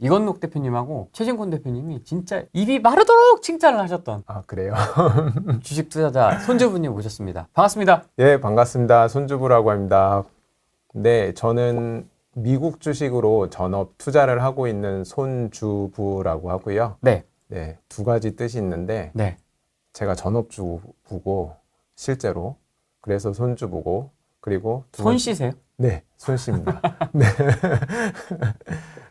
이건록 대표님하고 최진권 대표님이 진짜 입이 마르도록 칭찬을 하셨던 아, 그래요? 주식 투자자 손주부님 모셨습니다. 반갑습니다. 예, 반갑습니다. 손주부라고 합니다. 네, 저는 미국 주식으로 전업 투자를 하고 있는 손주부라고 하고요. 네. 네, 두 가지 뜻이 있는데 네. 제가 전업주부고 실제로 그래서 손주부고 그리고 손 씨세요? 네, 손씨입니다. 네.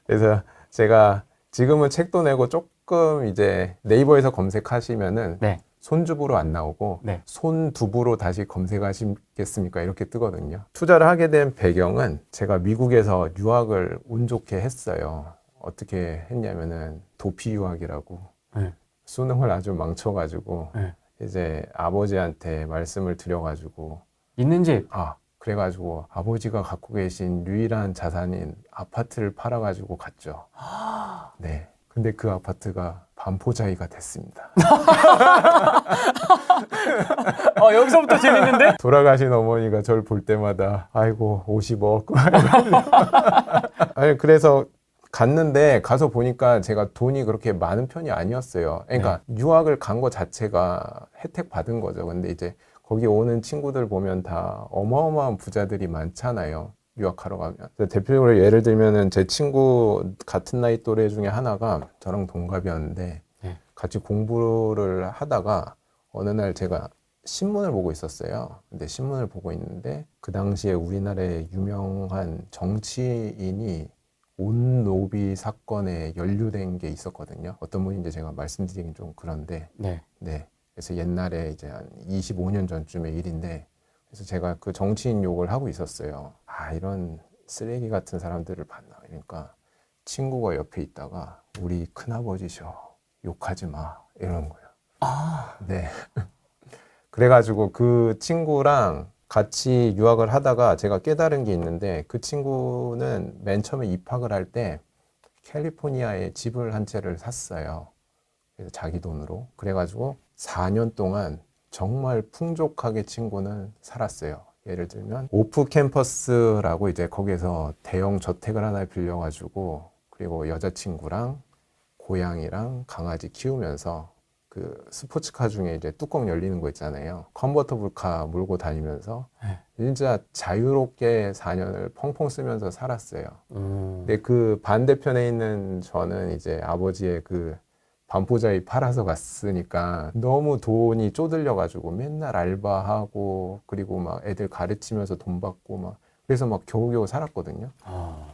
그래서 제가 지금은 책도 내고 조금 이제 네이버에서 검색하시면은 네. 손주부로 안 나오고 네. 손두부로 다시 검색하시겠습니까? 이렇게 뜨거든요. 투자를 하게 된 배경은 제가 미국에서 유학을 운 좋게 했어요. 어떻게 했냐면은 도피 유학이라고 네. 수능을 아주 망쳐가지고 네. 이제 아버지한테 말씀을 드려가지고 있는 집. 그래가지고 아버지가 갖고 계신 유일한 자산인 아파트를 팔아가지고 갔죠. 네. 근데 그 아파트가 반포자이가 됐습니다. 여기서부터 재밌는데? 돌아가신 어머니가 저를 볼 때마다 아이고 50억. 아니 그래서 갔는데 가서 보니까 제가 돈이 그렇게 많은 편이 아니었어요. 그러니까 유학을 간 거 자체가 혜택 받은 거죠. 근데 이제 거기 오는 친구들 보면 다 어마어마한 부자들이 많잖아요. 유학하러 가면. 대표적으로 예를 들면은 제 친구 같은 나이 또래 중에 하나가 저랑 동갑이었는데 같이 공부를 하다가 어느 날 제가 신문을 보고 있었어요. 근데 신문을 보고 있는데 그 당시에 우리나라의 유명한 정치인이 온노비 사건에 연루된 게 있었거든요. 어떤 분인지 제가 말씀드리긴 좀 그런데 네. 그래서 옛날에 이제 한 25년 전쯤의 일인데 그래서 제가 그 정치인 욕을 하고 있었어요. 이런 쓰레기 같은 사람들을 봤나. 그러니까 친구가 옆에 있다가 우리 큰아버지셔. 욕하지 마. 이러는 거예요. 네. 그래가지고 그 친구랑 같이 유학을 하다가 제가 깨달은 게 있는데 그 친구는 맨 처음에 입학을 할 때 캘리포니아에 집을 한 채를 샀어요. 그래서 자기 돈으로. 그래가지고 4년 동안 정말 풍족하게 친구는 살았어요. 예를 들면 오프 캠퍼스라고 이제 거기서 대형 저택을 하나 빌려가지고 그리고 여자친구랑 고양이랑 강아지 키우면서 그 스포츠카 중에 이제 뚜껑 열리는 거 있잖아요. 컨버터블카 몰고 다니면서 진짜 자유롭게 4년을 펑펑 쓰면서 살았어요. 근데 그 반대편에 있는 저는 이제 아버지의 그 반포자이 팔아서 갔으니까 너무 돈이 쪼들려가지고 맨날 알바하고 그리고 막 애들 가르치면서 돈 받고 막 그래서 막 겨우겨우 살았거든요.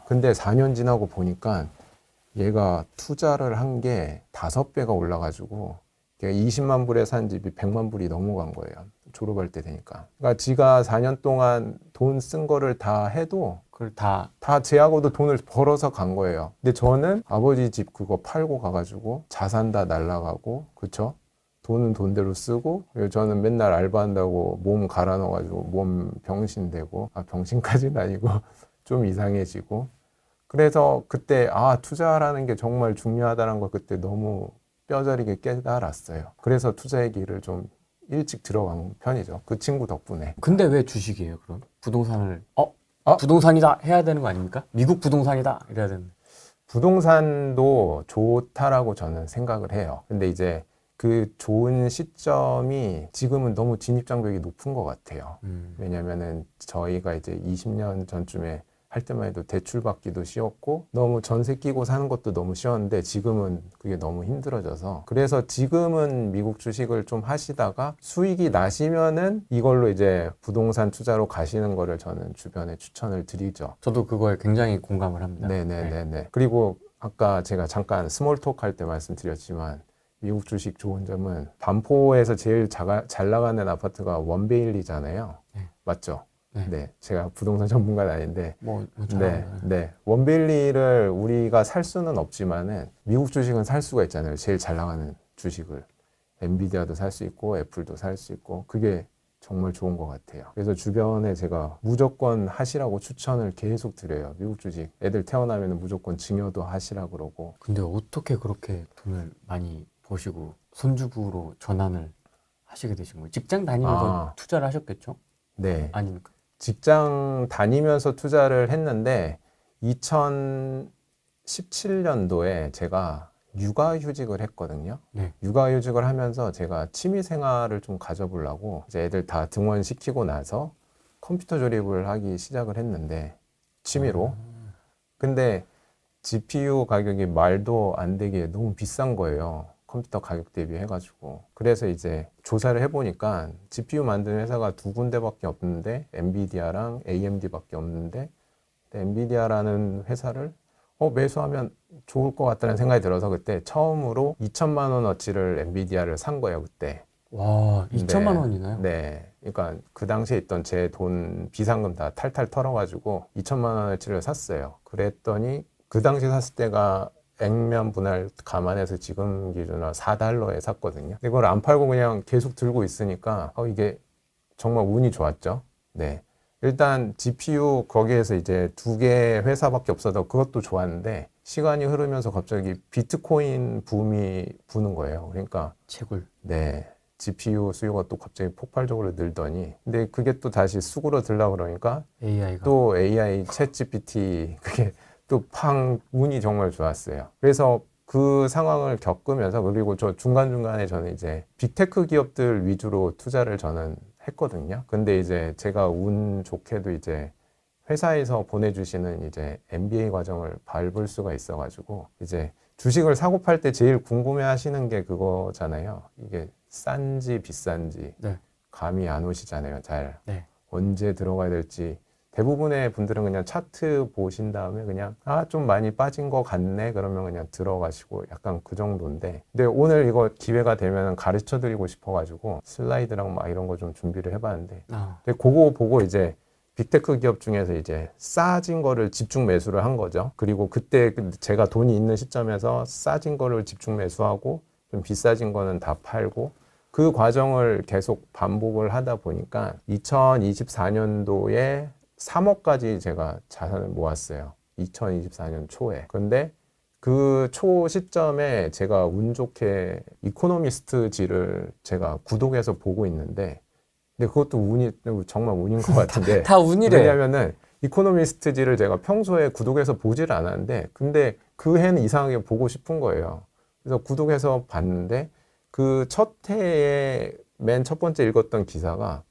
근데 4년 지나고 보니까 얘가 투자를 한 게 5배가 올라가지고 20만 불에 산 집이 100만 불이 넘어간 거예요. 졸업할 때 되니까. 그러니까 지가 4년 동안 돈 쓴 거를 다 해도 그걸 다 제하고도 돈을 벌어서 간 거예요. 근데 저는 아버지 집 그거 팔고 가가지고 자산 다 날라가고, 그쵸? 돈은 돈대로 쓰고, 그리고 저는 맨날 알바한다고 몸 갈아 넣어가지고 몸 병신 되고, 병신까지는 아니고 좀 이상해지고. 그래서 그때 투자라는 게 정말 중요하다는 걸 그때 너무 뼈저리게 깨달았어요. 그래서 투자의 길을 좀 일찍 들어간 편이죠. 그 친구 덕분에. 근데 왜 주식이에요, 그럼? 부동산을 부동산이다 해야 되는 거 아닙니까? 미국 부동산이다 이래야 되는데. 부동산도 좋다라고 저는 생각을 해요. 근데 이제 그 좋은 시점이 지금은 너무 진입장벽이 높은 것 같아요. 왜냐면은 저희가 이제 20년 전쯤에 할 때만 해도 대출 받기도 쉬웠고 너무 전세 끼고 사는 것도 너무 쉬웠는데 지금은 그게 너무 힘들어져서 그래서 지금은 미국 주식을 좀 하시다가 수익이 나시면은 이걸로 이제 부동산 투자로 가시는 거를 저는 주변에 추천을 드리죠. 저도 그거에 굉장히 공감을 합니다. 네네네네. 그리고 아까 제가 잠깐 스몰톡 할 때 말씀드렸지만 미국 주식 좋은 점은 반포에서 제일 잘 나가는 아파트가 원베일리잖아요. 맞죠? 네, 제가 부동산 전문가는 아닌데, 원베일리를 우리가 살 수는 없지만은 미국 주식은 살 수가 있잖아요. 제일 잘 나가는 주식을 엔비디아도 살 수 있고 애플도 살 수 있고 그게 정말 좋은 것 같아요. 그래서 주변에 제가 무조건 하시라고 추천을 계속 드려요. 미국 주식 애들 태어나면 무조건 증여도 하시라 그러고. 근데 어떻게 그렇게 돈을 많이 버시고 손주부로 전환을 하시게 되신 거예요? 직장 다니면서 투자를 하셨겠죠? 네. 아닙니까? 직장 다니면서 투자를 했는데 2010 2017년도에 제가 육아휴직을 했거든요. 네. 육아휴직을 하면서 제가 취미생활을 좀 가져보려고 이제 애들 다 등원시키고 나서 컴퓨터 조립을 하기 시작을 했는데 취미로. 근데 GPU 가격이 말도 안 되게 너무 비싼 거예요. 컴퓨터 가격 대비해가지고. 그래서 이제 조사를 해보니까 GPU 만드는 회사가 두 군데밖에 없는데 엔비디아랑 AMD밖에 없는데 엔비디아라는 회사를 매수하면 좋을 것 같다는 생각이 들어서 그때 처음으로 2천만 원어치를 엔비디아를 산 거예요, 그때. 와, 2천만 원이나요? 네. 그러니까 그 당시에 있던 제 돈 비상금 다 탈탈 털어가지고 2천만 원어치를 샀어요. 그랬더니 그 당시 샀을 때가 액면 분할 감안해서 지금 기준으로 4달러에 샀거든요. 이걸 안 팔고 그냥 계속 들고 있으니까 이게 정말 운이 좋았죠. 네. 일단 GPU 거기에서 이제 두 개 회사밖에 없어서 그것도 좋았는데 시간이 흐르면서 갑자기 비트코인 붐이 부는 거예요. 그러니까 채굴. 네. GPU 수요가 또 갑자기 폭발적으로 늘더니 근데 그게 또 다시 수그러 들라 그러니까 AI가. 또 AI 챗 GPT 그게 또 팡 운이 정말 좋았어요. 그래서 그 상황을 겪으면서 그리고 저 중간중간에 저는 이제 빅테크 기업들 위주로 투자를 저는 했거든요. 근데 이제 제가 운 좋게도 이제 회사에서 보내주시는 이제 MBA 과정을 밟을 수가 있어가지고 이제 주식을 사고 팔 때 제일 궁금해 하시는 게 그거잖아요. 이게 싼지 비싼지 네. 감이 안 오시잖아요. 잘. 네. 언제 들어가야 될지. 대부분의 분들은 그냥 차트 보신 다음에 그냥 좀 많이 빠진 것 같네 그러면 그냥 들어가시고 약간 그 정도인데 근데 오늘 이거 기회가 되면 가르쳐 드리고 싶어 가지고 슬라이드랑 막 이런 거 좀 준비를 해봤는데 근데 그거 보고 이제 빅테크 기업 중에서 이제 싸진 거를 집중 매수를 한 거죠. 그리고 그때 제가 돈이 있는 시점에서 싸진 거를 집중 매수하고 좀 비싸진 거는 다 팔고 그 과정을 계속 반복을 하다 보니까 2024년도에 3억까지 제가 자산을 모았어요. 2024년 초에. 근데 그 초 시점에 제가 운 좋게 이코노미스트지를 제가 구독해서 보고 있는데 근데 그것도 운이 정말 운인 것 같은데 다 운이래. 왜냐면은 이코노미스트지를 제가 평소에 구독해서 보지를 않았는데 근데 그 해는 이상하게 보고 싶은 거예요. 그래서 구독해서 봤는데 그 첫 해에 맨 첫 번째 읽었던 기사가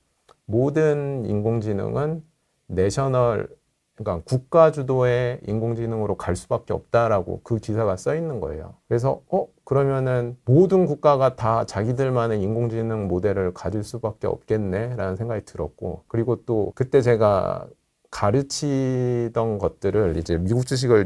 모든 인공지능은 내셔널 그러니까 국가 주도의 인공지능으로 갈 수밖에 없다라고 그 기사가 써 있는 거예요. 그래서 그러면은 모든 국가가 다 자기들만의 인공지능 모델을 가질 수밖에 없겠네라는 생각이 들었고 그리고 또 그때 제가 가르치던 것들을 이제 미국 주식을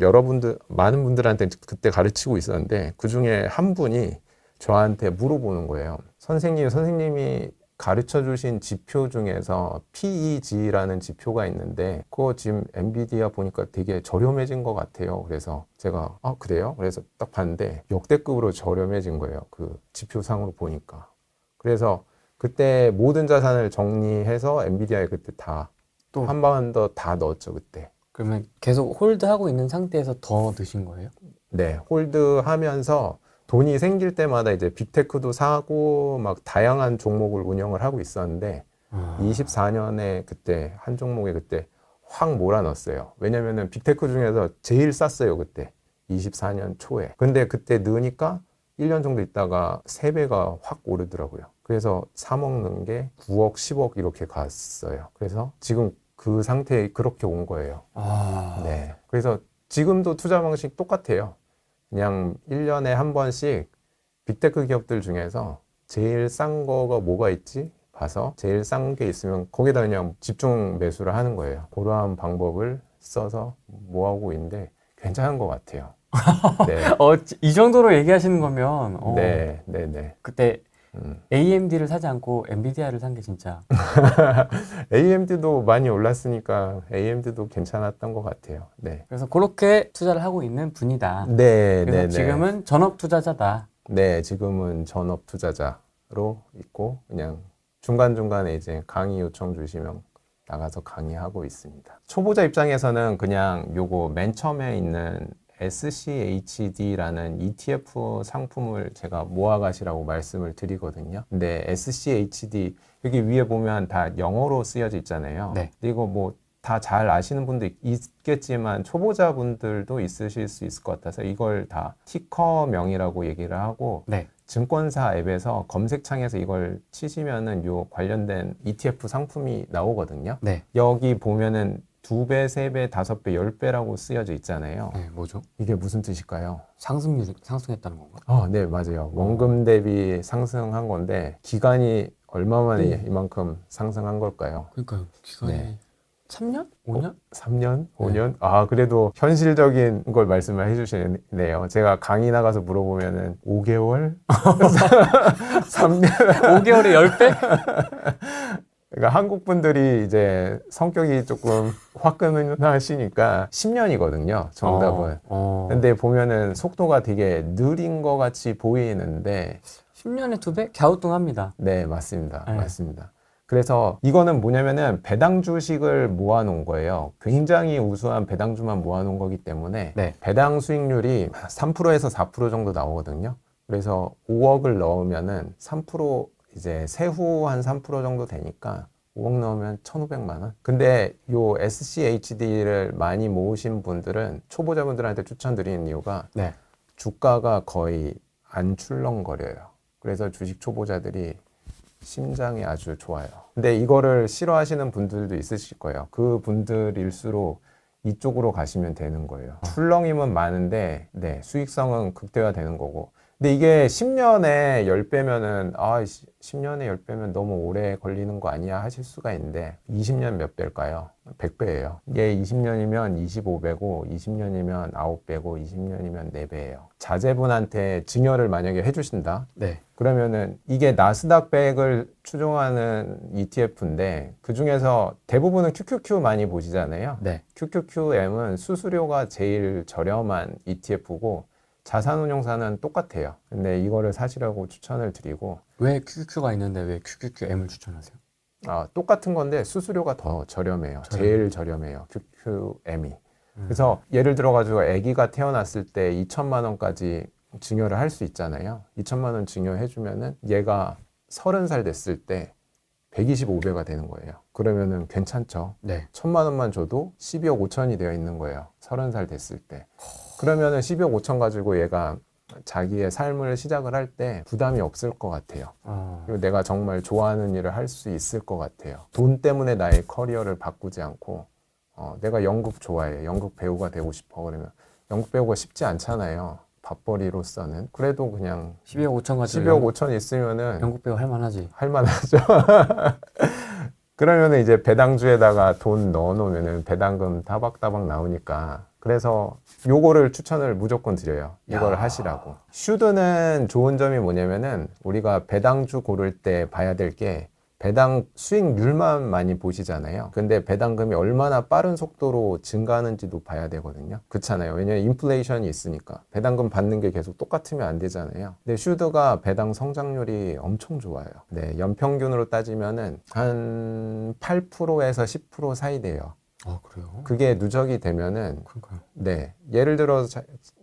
많은 분들한테 그때 가르치고 있었는데 그 중에 한 분이 저한테 물어보는 거예요. 선생님이 가르쳐 주신 지표 중에서 PEG라는 지표가 있는데 그거 지금 엔비디아 보니까 되게 저렴해진 것 같아요. 그래서 제가 그래요? 그래서 딱 봤는데 역대급으로 저렴해진 거예요. 그 지표상으로 보니까. 그래서 그때 모든 자산을 정리해서 엔비디아에 그때 다 또 한 번 더 다 넣었죠. 그때. 그러면 계속 홀드하고 있는 상태에서 더 넣으신 거예요? 네. 홀드하면서 돈이 생길 때마다 이제 빅테크도 사고 막 다양한 종목을 운영을 하고 있었는데 24년에 그때 한 종목에 그때 확 몰아넣었어요. 왜냐면은 빅테크 중에서 제일 쌌어요. 그때 24년 초에. 근데 그때 넣으니까 1년 정도 있다가 3배가 확 오르더라고요. 그래서 3억 넣은 게 9억, 10억 이렇게 갔어요. 그래서 지금 그 상태에 그렇게 온 거예요. 네. 그래서 지금도 투자 방식 똑같아요. 그냥 1년에 한 번씩 빅테크 기업들 중에서 제일 싼 거가 뭐가 있지? 봐서 제일 싼 게 있으면 거기다 그냥 집중 매수를 하는 거예요. 그러한 방법을 써서 모아오고 있는데 괜찮은 것 같아요. 네. 이 정도로 얘기하시는 거면 네. 그때 AMD를 사지 않고 엔비디아를 산 게 진짜 AMD도 많이 올랐으니까 AMD도 괜찮았던 것 같아요. 네. 그래서 그렇게 투자를 하고 있는 분이다. 네. 그래서 지금은 전업 투자자다. 네, 지금은 전업 투자자로 있고 그냥 중간중간에 이제 강의 요청 주시면 나가서 강의하고 있습니다. 초보자 입장에서는 그냥 요거 맨 처음에 있는 SCHD라는 ETF 상품을 제가 모아가시라고 말씀을 드리거든요. 근데 SCHD 여기 위에 보면 다 영어로 쓰여져 있잖아요. 네. 근데 이거 뭐 다 잘 아시는 분도 있겠지만 초보자분들도 있으실 수 있을 것 같아서 이걸 다 티커명이라고 얘기를 하고 네. 증권사 앱에서 검색창에서 이걸 치시면은 요 관련된 ETF 상품이 나오거든요. 네. 여기 보면은 2배, 3배, 5배, 10배라고 쓰여져 있잖아요. 네, 뭐죠? 이게 무슨 뜻일까요? 상승률이 상승했다는 건가요? 네, 맞아요. 원금 대비 상승한 건데 기간이 얼마 만에 이만큼 상승한 걸까요? 그러니까요. 기간이 네. 3년? 5년? 3년? 5년? 그래도 현실적인 걸 말씀을 해주시네요. 제가 강의 나가서 물어보면은 5개월? 3년? 5개월에 10배? 그러니까 한국 분들이 이제 성격이 조금 화끈하시니까 10년이거든요, 정답은. 근데 보면은 속도가 되게 느린 것 같이 보이는데 10년에 2배? 갸우뚱합니다. 네, 맞습니다. 네. 맞습니다. 그래서 이거는 뭐냐면은 배당 주식을 모아놓은 거예요. 굉장히 우수한 배당주만 모아놓은 거기 때문에 네. 배당 수익률이 3%에서 4% 정도 나오거든요. 그래서 5억을 넣으면은 3% 이제 세후 한 3% 정도 되니까 5억 넣으면 1,500만 원. 근데 요 SCHD를 많이 모으신 분들은 초보자분들한테 추천드리는 이유가 네. 주가가 거의 안 출렁거려요. 그래서 주식 초보자들이 심장이 아주 좋아요. 근데 이거를 싫어하시는 분들도 있으실 거예요. 그 분들일수록 이쪽으로 가시면 되는 거예요. 출렁임은 많은데 네, 수익성은 극대화되는 거고. 근데 이게 10년에 10배면은 10년에 10배면 너무 오래 걸리는 거 아니야 하실 수가 있는데 20년 몇 배일까요? 100배예요. 이게 20년이면 25배고 20년이면 9배고 20년이면 4배예요. 자제분한테 증여를 만약에 해주신다. 네. 그러면은 이게 나스닥 100을 추종하는 ETF인데 그 중에서 대부분은 QQQ 많이 보시잖아요. 네. QQQM은 수수료가 제일 저렴한 ETF고 자산운용사는 똑같아요. 근데 이거를 사시라고 추천을 드리고 왜 QQQ가 있는데 왜 QQQM을 추천하세요? 똑같은 건데 수수료가 더 저렴해요. 제일 저렴해요. QQM이. 그래서 예를 들어 가지고 아기가 태어났을 때 2천만 원까지 증여를 할 수 있잖아요. 2천만 원 증여해 주면은 얘가 30살 됐을 때 125배가 되는 거예요. 그러면은 괜찮죠. 네. 1,000만 원만 줘도 12억 5천이 되어 있는 거예요. 30살 됐을 때. 그러면은 12억 5천 가지고 얘가 자기의 삶을 시작을 할 때 부담이 없을 것 같아요. 그리고 내가 정말 좋아하는 일을 할 수 있을 것 같아요. 돈 때문에 나의 커리어를 바꾸지 않고 내가 연극 좋아해. 연극 배우가 되고 싶어. 그러면 연극 배우가 쉽지 않잖아요. 밥벌이로서는. 그래도 그냥 12억 5천 가지고 12억 5천 있으면은 영국 배우 할만하지. 할만하죠. 그러면은 이제 배당주에다가 돈 넣어놓으면은 배당금 따박따박 나오니까. 그래서 요거를 추천을 무조건 드려요. 이걸 하시라고. 슈드는 좋은 점이 뭐냐면은 우리가 배당주 고를 때 봐야 될 게 배당 수익률만 많이 보시잖아요. 근데 배당금이 얼마나 빠른 속도로 증가하는지도 봐야 되거든요. 그렇잖아요. 왜냐면 인플레이션이 있으니까. 배당금 받는 게 계속 똑같으면 안 되잖아요. 근데 슈드가 배당 성장률이 엄청 좋아요. 네, 연평균으로 따지면은 한 8%에서 10% 사이 돼요. 그래요? 그게 누적이 되면은 그러니까요. 네, 예를 들어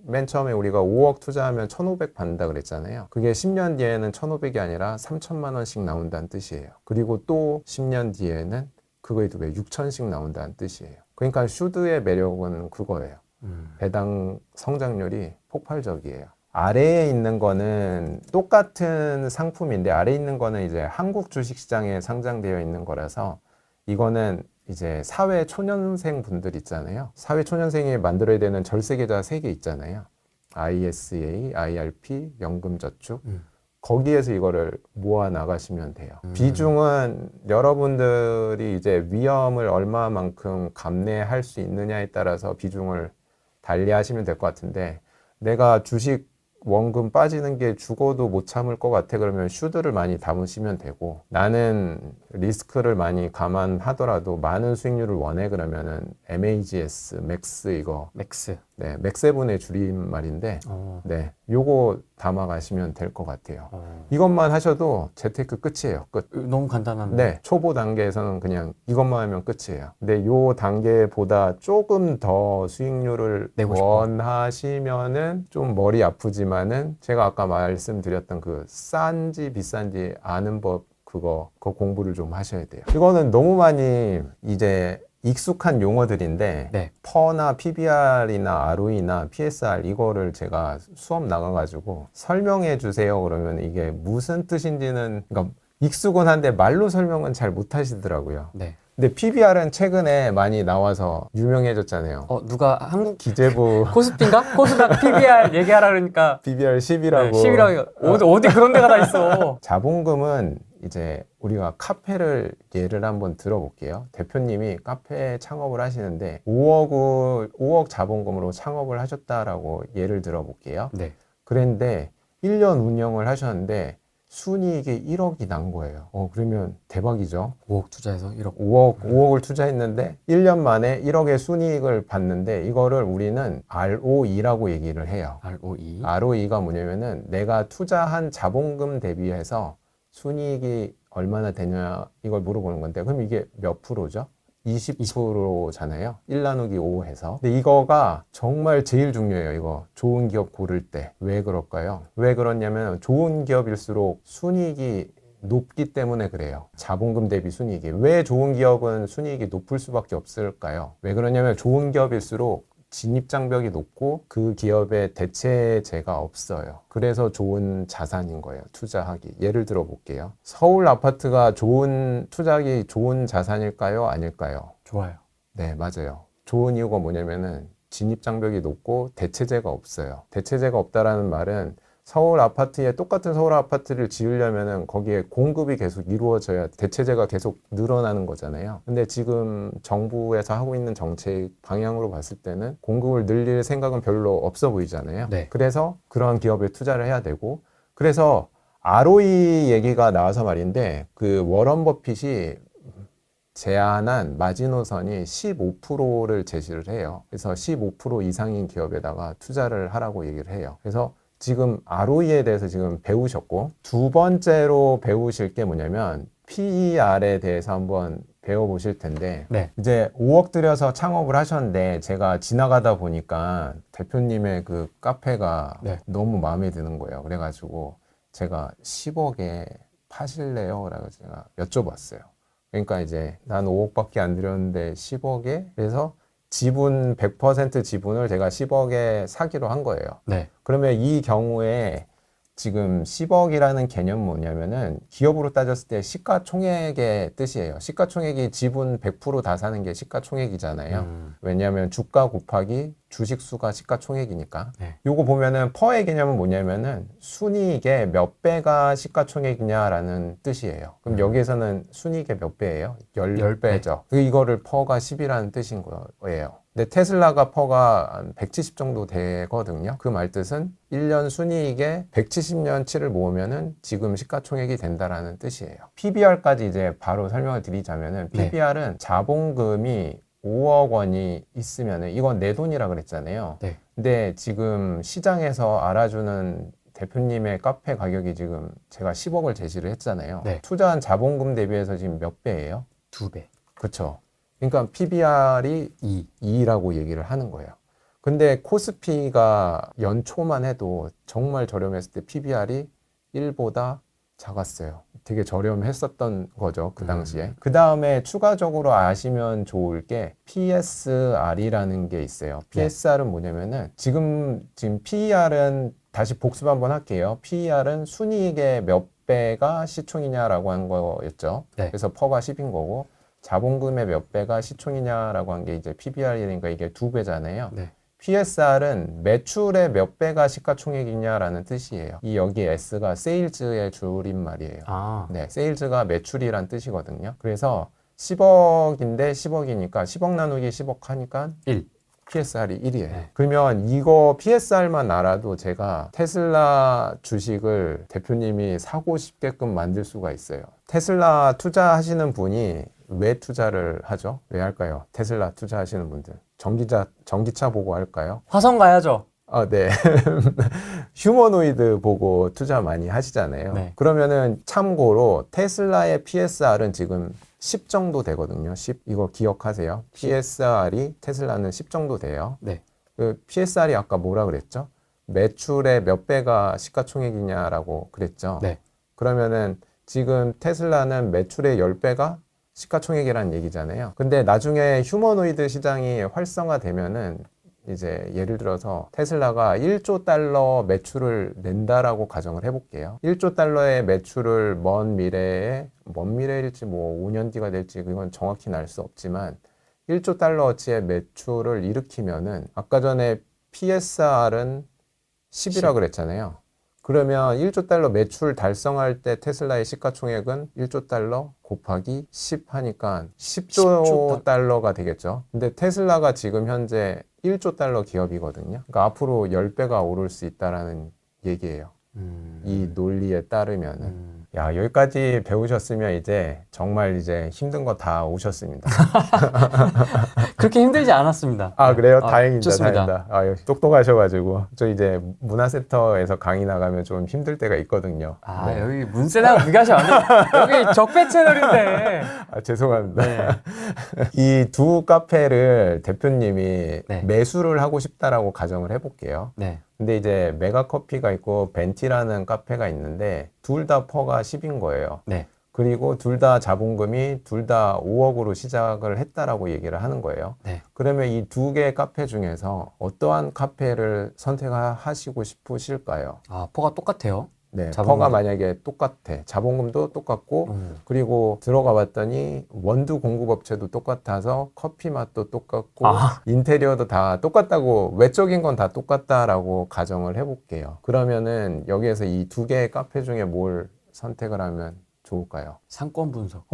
맨 처음에 우리가 5억 투자하면 1,500 받는다 그랬잖아요. 그게 10년 뒤에는 1,500이 아니라 3천만 원씩 나온다는 뜻이에요. 그리고 또 10년 뒤에는 그거에 2배 6천씩 나온다는 뜻이에요. 그러니까 슈드의 매력은 그거예요. 배당 성장률이 폭발적이에요. 아래에 있는 거는 똑같은 상품인데 아래에 있는 거는 이제 한국 주식시장에 상장되어 있는 거라서 이거는 이제 사회 초년생 분들 있잖아요. 사회 초년생이 만들어야 되는 절세계좌 3개 있잖아요. ISA, IRP, 연금저축. 거기에서 이거를 모아 나가시면 돼요. 비중은 여러분들이 이제 위험을 얼마만큼 감내할 수 있느냐에 따라서 비중을 달리하시면 될 것 같은데 내가 주식 원금 빠지는 게 죽어도 못 참을 것 같아 그러면 슈드를 많이 담으시면 되고 나는 리스크를 많이 감안하더라도 많은 수익률을 원해 그러면은 MAGS, 맥스 이거 맥스. 네, 맥세븐의 줄임말인데 네, 요거 담아가시면 될 것 같아요. 이것만 하셔도 재테크 끝이에요. 끝. 너무 간단한데. 네, 초보 단계에서는 그냥 이것만 하면 끝이에요. 근데 요 단계보다 조금 더 수익률을 내고 싶어. 원하시면은 좀 머리 아프지만은 제가 아까 말씀드렸던 그 싼지 비싼지 아는 법 그거 공부를 좀 하셔야 돼요. 이거는 너무 많이 이제 익숙한 용어들인데 네. 퍼나 PBR이나 ROE나 PSR 이거를 제가 수업 나가가지고 설명해 주세요 그러면 이게 무슨 뜻인지는 그러니까 익숙은 한데 말로 설명은 잘 못하시더라고요. 네. 근데 PBR은 최근에 많이 나와서 유명해졌잖아요. 누가 한국 기재부 코스피인가? 코스닥 PBR 얘기하라 그러니까 PBR 10이라고 10이라고 어디 그런 데가 다 있어. 자본금은 이제 우리가 카페를 예를 한번 들어볼게요. 대표님이 카페 창업을 하시는데 5억 자본금으로 창업을 하셨다라고 예를 들어볼게요. 네. 그런데 1년 운영을 하셨는데 순이익이 1억이 난 거예요. 그러면 대박이죠. 5억 투자해서 1억. 5억을 투자했는데 1년 만에 1억의 순이익을 봤는데 이거를 우리는 ROE라고 얘기를 해요. ROE. ROE가 뭐냐면은 내가 투자한 자본금 대비해서 순이익이 얼마나 되냐 이걸 물어보는 건데 그럼 이게 몇 프로죠? 20%잖아요. 1 나누기 5 해서. 근데 이거가 정말 제일 중요해요. 이거 좋은 기업 고를 때. 왜 그럴까요? 왜 그러냐면 좋은 기업일수록 순이익이 높기 때문에 그래요. 자본금 대비 순이익이. 왜 좋은 기업은 순이익이 높을 수밖에 없을까요? 왜 그러냐면 좋은 기업일수록 진입장벽이 높고 그 기업에 대체제가 없어요. 그래서 좋은 자산인 거예요. 투자하기. 예를 들어 볼게요. 서울 아파트가 투자하기 좋은 자산일까요? 아닐까요? 좋아요. 네, 맞아요. 좋은 이유가 뭐냐면은 진입장벽이 높고 대체제가 없어요. 대체제가 없다라는 말은 서울 아파트에 똑같은 서울 아파트를 지으려면은 거기에 공급이 계속 이루어져야 대체제가 계속 늘어나는 거잖아요. 근데 지금 정부에서 하고 있는 정책 방향으로 봤을 때는 공급을 늘릴 생각은 별로 없어 보이잖아요. 네. 그래서 그런 기업에 투자를 해야 되고 그래서 ROE 얘기가 나와서 말인데 그 워런 버핏이 제안한 마지노선이 15%를 제시를 해요. 그래서 15% 이상인 기업에다가 투자를 하라고 얘기를 해요. 그래서 지금 ROE에 대해서 지금 배우셨고 두 번째로 배우실 게 뭐냐면 PER에 대해서 한번 배워보실 텐데 네. 이제 5억 들여서 창업을 하셨는데 제가 지나가다 보니까 대표님의 그 카페가 네. 너무 마음에 드는 거예요. 그래가지고 제가 10억에 파실래요? 라고 제가 여쭤봤어요. 그러니까 이제 난 5억밖에 안 들였는데 10억에 그래서 지분 100% 지분을 제가 10억에 사기로 한 거예요. 네. 그러면 이 경우에 지금 10억이라는 개념은 뭐냐면은 기업으로 따졌을 때 시가총액의 뜻이에요. 시가총액이 지분 100% 다 사는 게 시가총액이잖아요. 왜냐하면 주가 곱하기 주식 수가 시가총액이니까. 네. 요거 보면은 퍼의 개념은 뭐냐면은 순이익의 몇 배가 시가총액이냐라는 뜻이에요. 그럼 여기에서는 순이익의 몇 배예요? 10배죠. 이거를 퍼가 10이라는 뜻인 거예요. 근데 테슬라가 퍼가 한 170 정도 되거든요. 그 말뜻은 1년 순이익에 170년치를 모으면은 지금 시가총액이 된다라는 뜻이에요. PBR까지 이제 바로 설명을 드리자면은 PBR은 자본금이 5억 원이 있으면은 이건 내 돈이라 그랬잖아요. 네. 근데 지금 시장에서 알아주는 대표님의 카페 가격이 지금 제가 10억을 제시를 했잖아요. 네. 투자한 자본금 대비해서 지금 몇 배예요? 2배. 그렇죠. 그러니까 PBR이 2라고 얘기를 하는 거예요. 근데 코스피가 연초만 해도 정말 저렴했을 때 PBR이 1보다 작았어요. 되게 저렴했었던 거죠, 그 당시에. 그 다음에 추가적으로 아시면 좋을 게 PSR이라는 게 있어요. PSR은 뭐냐면은 지금 PER은 다시 복습 한번 할게요. PER은 순이익의 몇 배가 시총이냐라고 한 거였죠. 네. 그래서 퍼가 10인 거고 자본금의 몇 배가 시총이냐라고 한 게 이제 PBR이니까 이게 2배잖아요. 네. PSR은 매출의 몇 배가 시가총액이냐라는 뜻이에요. 이 여기 S가 세일즈의 줄임말이에요. 네, 세일즈가 매출이란 뜻이거든요. 그래서 10억인데 10억이니까 10억 나누기 10억 하니까 1. PSR이 1이에요. 네. 그러면 이거 PSR만 알아도 제가 테슬라 주식을 대표님이 사고 싶게끔 만들 수가 있어요. 테슬라 투자하시는 분이 왜 투자를 하죠? 왜 할까요? 테슬라 투자하시는 분들. 전기차 보고 할까요? 화성 가야죠. 네. 휴머노이드 보고 투자 많이 하시잖아요. 네. 그러면은 참고로 테슬라의 PSR은 지금 10 정도 되거든요. 10. 이거 기억하세요. PSR이 테슬라는 10 정도 돼요. 네. 그 PSR이 아까 뭐라 그랬죠? 매출의 몇 배가 시가총액이냐라고 그랬죠. 네. 그러면은 지금 테슬라는 매출의 10배가 시가총액이라는 얘기잖아요. 근데 나중에 휴머노이드 시장이 활성화되면은 이제 예를 들어서 테슬라가 1조 달러 매출을 낸다라고 가정을 해볼게요. 1조 달러의 매출을 먼 미래일지 뭐 5년 뒤가 될지 그건 정확히는 알 수 없지만 1조 달러어치의 매출을 일으키면은 아까 전에 PSR은 10이라 그랬잖아요. 그러면 1조 달러 매출 달성할 때 테슬라의 시가총액은 1조 달러 곱하기 10 하니까 10조 달러가 되겠죠. 근데 테슬라가 지금 현재 1조 달러 기업이거든요. 그러니까 앞으로 10배가 오를 수 있다라는 얘기예요. 이 논리에 따르면은. 야, 여기까지 배우셨으면 이제 정말 이제 힘든 거 다 오셨습니다. 그렇게 힘들지 않았습니다. 아, 그래요? 다행입니다. 좋습니다. 다행이다. 아, 역시 똑똑하셔가지고. 저 이제 문화센터에서 강의 나가면 좀 힘들 때가 있거든요. 아, 네. 여기 문세랑 비교하시면 안 돼요. 여기 적폐 채널인데. 아, 죄송합니다. 네. 이 두 카페를 대표님이 네. 매수를 하고 싶다라고 가정을 해볼게요. 네. 근데 이제 메가커피가 있고 벤티라는 카페가 있는데 둘 다 퍼가 10인 거예요. 네. 그리고 둘 다 자본금이 둘 다 5억으로 시작을 했다라고 얘기를 하는 거예요. 네. 그러면 이 두 개의 카페 중에서 어떠한 카페를 선택하시고 싶으실까요? 아, 퍼가 똑같아요. 네, 자본금도? 퍼가 만약에 똑같아. 자본금도 똑같고, 그리고 들어가 봤더니 원두 공급업체도 똑같아서 커피 맛도 똑같고, 아. 인테리어도 다 똑같다고, 외적인 건 다 똑같다라고 가정을 해볼게요. 그러면은 여기에서 이 두 개의 카페 중에 뭘 선택을 하면 좋을까요? 상권 분석,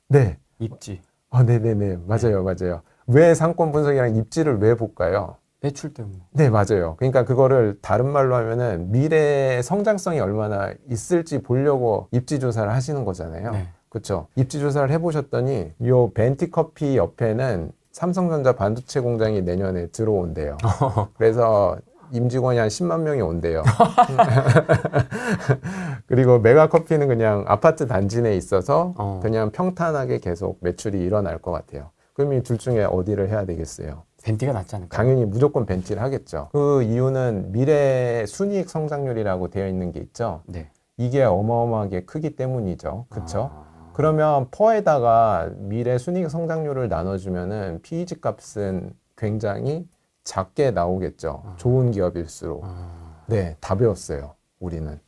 네. 입지, 아, 네네네. 맞아요, 맞아요. 왜 상권 분석이랑 입지를 왜 볼까요? 매출 때문에. 네, 맞아요. 그러니까 그거를 다른 말로 하면은 미래의 성장성이 얼마나 있을지 보려고 입지 조사를 하시는 거잖아요. 네. 그렇죠? 입지 조사를 해보셨더니 요 벤티 커피 옆에는 삼성전자 반도체 공장이 내년에 들어온대요. 그래서 임직원이 한 10만 명이 온대요. 그리고 메가커피는 그냥 아파트 단지 내에 있어서 그냥 평탄하게 계속 매출이 일어날 것 같아요. 그럼 이 둘 중에 어디를 해야 되겠어요? 벤티가 낫지 않을까요? 당연히 무조건 벤티를 하겠죠. 그 이유는 미래 순이익 성장률이라고 되어 있는 게 있죠. 네. 이게 어마어마하게 크기 때문이죠. 그렇죠? 아. 그러면 퍼에다가 미래 순이익 성장률을 나눠주면은 PEG 값은 굉장히 작게 나오겠죠. 좋은 기업일수록. 네, 다 배웠어요. 우리는.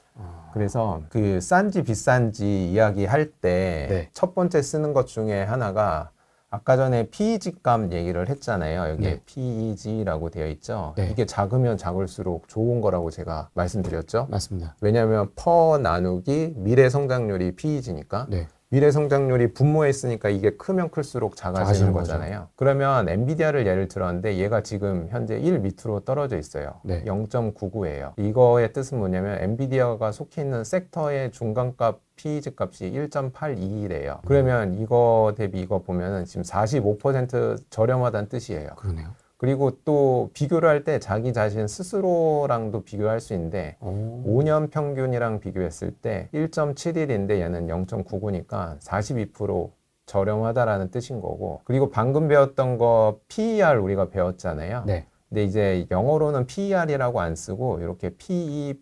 그래서 그 싼지 비싼지 이야기할 때 첫 번째 쓰는 것 중에 하나가 아까 전에 PEG 값 얘기를 했잖아요. 여기에 네. PEG라고 되어 있죠. 네. 이게 작으면 작을수록 좋은 거라고 제가 말씀드렸죠. 맞습니다. 왜냐하면 퍼 나누기 미래 성장률이 PEG니까. 네. 미래 성장률이 분모에 있으니까 이게 크면 클수록 작아지는 작아지는 거잖아요. 그러면 엔비디아를 예를 들었는데 얘가 지금 현재 1 밑으로 떨어져 있어요. 네. 0.99예요. 이거의 뜻은 뭐냐면 엔비디아가 속해 있는 섹터의 중간값 PEG 값이 1.82래요. 그러면 이거 대비 이거 보면은 지금 45% 저렴하다는 뜻이에요. 그러네요. 그리고 또 비교를 할 때 자기 자신 스스로랑도 비교할 수 있는데 5년 평균이랑 비교했을 때 1.71인데 얘는 0.99니까 42% 저렴하다라는 뜻인 거고, 그리고 방금 배웠던 거 PER 우리가 배웠잖아요. 네. 근데 이제 영어로는 PER이라고 안 쓰고 이렇게 PE,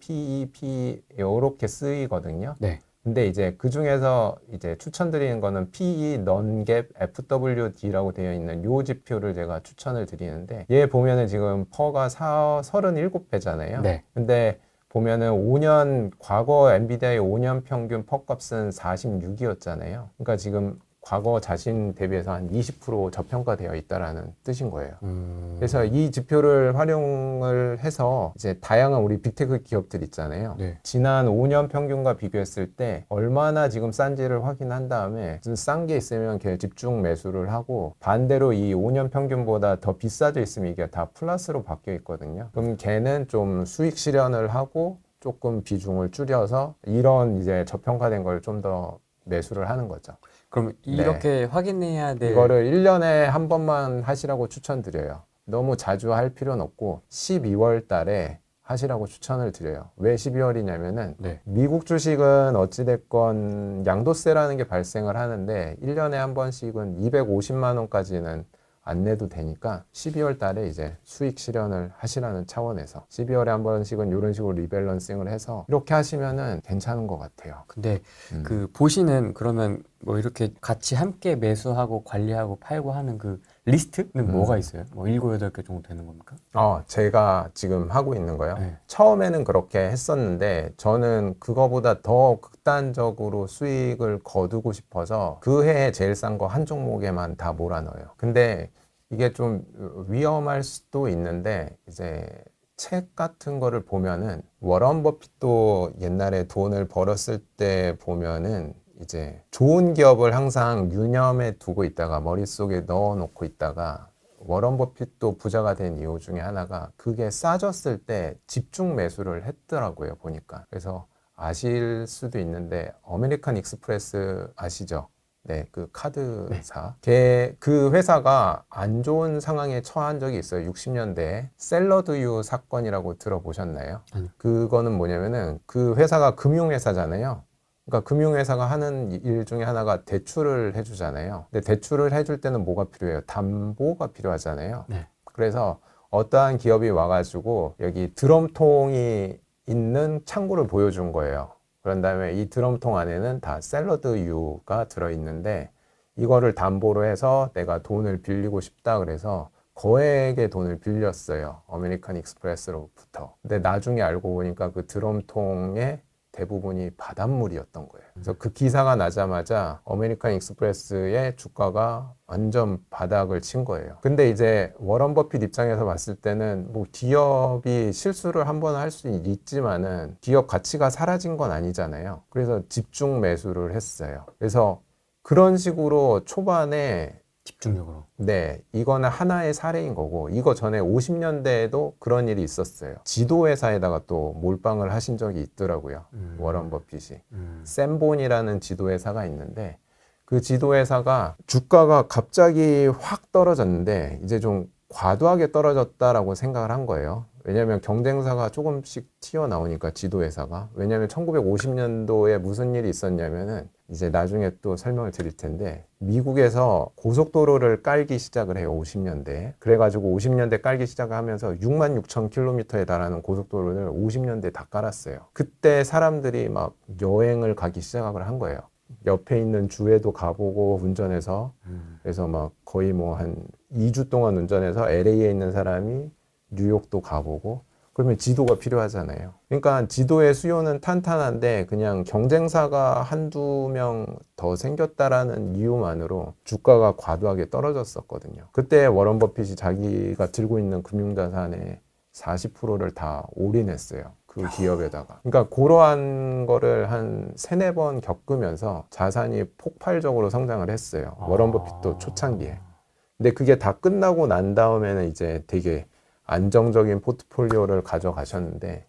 이렇게 쓰이거든요. 네. 근데 이제 그 중에서 이제 추천드리는 거는 PE, non-GAAP, FWD라고 되어 있는 요 지표를 제가 추천을 드리는데, 얘 보면은 지금 퍼가 37배잖아요. 네. 근데 보면은 5년, 과거 엔비디아의 5년 평균 퍼 값은 46이었잖아요. 그러니까 지금 과거 자신 대비해서 한 20% 저평가되어 있다라는 뜻인 거예요. 그래서 이 지표를 활용을 해서 이제 다양한 우리 빅테크 기업들 있잖아요. 네. 지난 5년 평균과 비교했을 때 얼마나 지금 싼지를 확인한 다음에 싼 게 있으면 걔 집중 매수를 하고, 반대로 이 5년 평균보다 더 비싸져 있으면 이게 다 플러스로 바뀌어 있거든요. 그럼 걔는 좀 수익 실현을 하고 조금 비중을 줄여서 이런 이제 저평가된 걸 좀 더 매수를 하는 거죠. 그럼 이렇게 확인해야 될 이거를 1년에 한 번만 하시라고 추천드려요. 너무 자주 할 필요는 없고 12월 달에 하시라고 추천을 드려요. 왜 12월이냐면은 네. 미국 주식은 어찌됐건 양도세라는 게 발생을 하는데 1년에 한 번씩은 250만 원까지는 안 내도 되니까 12월 달에 이제 수익 실현을 하시라는 차원에서 12월에 한 번씩은 이런 식으로 리밸런싱을 해서 이렇게 하시면은 괜찮은 것 같아요. 근데 그 보시는 그러면 뭐 이렇게 같이 함께 매수하고 관리하고 팔고 하는 그 리스트는 뭐가 있어요? 뭐 7, 8개 정도 되는 겁니까? 제가 지금 하고 있는 거요. 네. 처음에는 그렇게 했었는데 저는 그거보다 더 극단적으로 수익을 거두고 싶어서 그 해에 제일 싼 거 한 종목에만 다 몰아넣어요. 근데 이게 좀 위험할 수도 있는데 이제 책 같은 거를 보면은 워런 버핏도 옛날에 돈을 벌었을 때 보면은 이제 좋은 기업을 항상 유념해 두고 있다가 머릿속에 넣어 놓고 있다가 워런 버핏도 부자가 된 이유 중에 하나가 그게 싸졌을 때 집중 매수를 했더라고요, 보니까. 그래서 아실 수도 있는데 어메리칸 익스프레스 아시죠? 네, 그 카드사. 그 회사가 안 좋은 상황에 처한 적이 있어요. 60년대에 셀러드유 사건이라고 들어보셨나요? 아니요. 그거는 뭐냐면은 그 회사가 금융회사잖아요. 그러니까 금융회사가 하는 일 중에 하나가 대출을 해주잖아요. 근데 대출을 해줄 때는 뭐가 필요해요? 담보가 필요하잖아요. 네. 그래서 어떠한 기업이 와가지고 여기 드럼통이 있는 창구를 보여준 거예요. 그런 다음에 이 드럼통 안에는 다 샐러드유가 들어있는데 이거를 담보로 해서 내가 돈을 빌리고 싶다 그래서 거액의 돈을 빌렸어요. 어메리칸 익스프레스로부터. 근데 나중에 알고 보니까 그 드럼통에 대부분이 바닷물이었던 거예요. 그래서 그 기사가 나자마자 어메리칸 익스프레스의 주가가 완전 바닥을 친 거예요. 근데 이제 워런 버핏 입장에서 봤을 때는 뭐 기업이 실수를 한번 할 수 있지만은 기업 가치가 사라진 건 아니잖아요. 그래서 집중 매수를 했어요. 그래서 그런 식으로 초반에 집중력으로. 네, 이거는 하나의 사례인 거고 이거 전에 50년대에도 그런 일이 있었어요. 지도회사에다가 또 몰빵을 하신 적이 있더라고요. 워런 버핏이. 샘본이라는 지도회사가 있는데 그 지도회사가 주가가 갑자기 확 떨어졌는데 이제 좀 과도하게 떨어졌다라고 생각을 한 거예요. 왜냐하면 경쟁사가 조금씩 튀어나오니까 지도회사가. 왜냐하면 1950년도에 무슨 일이 있었냐면은 이제 나중에 또 설명을 드릴 텐데 미국에서 고속도로를 깔기 시작을 해요. 50년대에. 그래가지고 50년대 깔기 시작을 하면서 66,000km에 달하는 고속도로를 50년대에 다 깔았어요. 그때 사람들이 막 여행을 가기 시작을 한 거예요. 옆에 있는 주에도 가보고 운전해서 그래서 막 거의 뭐 한 2주 동안 운전해서 LA에 있는 사람이 뉴욕도 가보고 그러면 지도가 필요하잖아요. 그러니까 지도의 수요는 탄탄한데 그냥 경쟁사가 한두 명 더 생겼다라는 이유만으로 주가가 과도하게 떨어졌었거든요. 그때 워런 버핏이 자기가 들고 있는 금융자산의 40%를 다 올인했어요. 그 기업에다가. 그러니까 그러한 거를 한 3, 4번 겪으면서 자산이 폭발적으로 성장을 했어요. 워런 버핏도 초창기에. 근데 그게 다 끝나고 난 다음에는 이제 되게 안정적인 포트폴리오를 가져가셨는데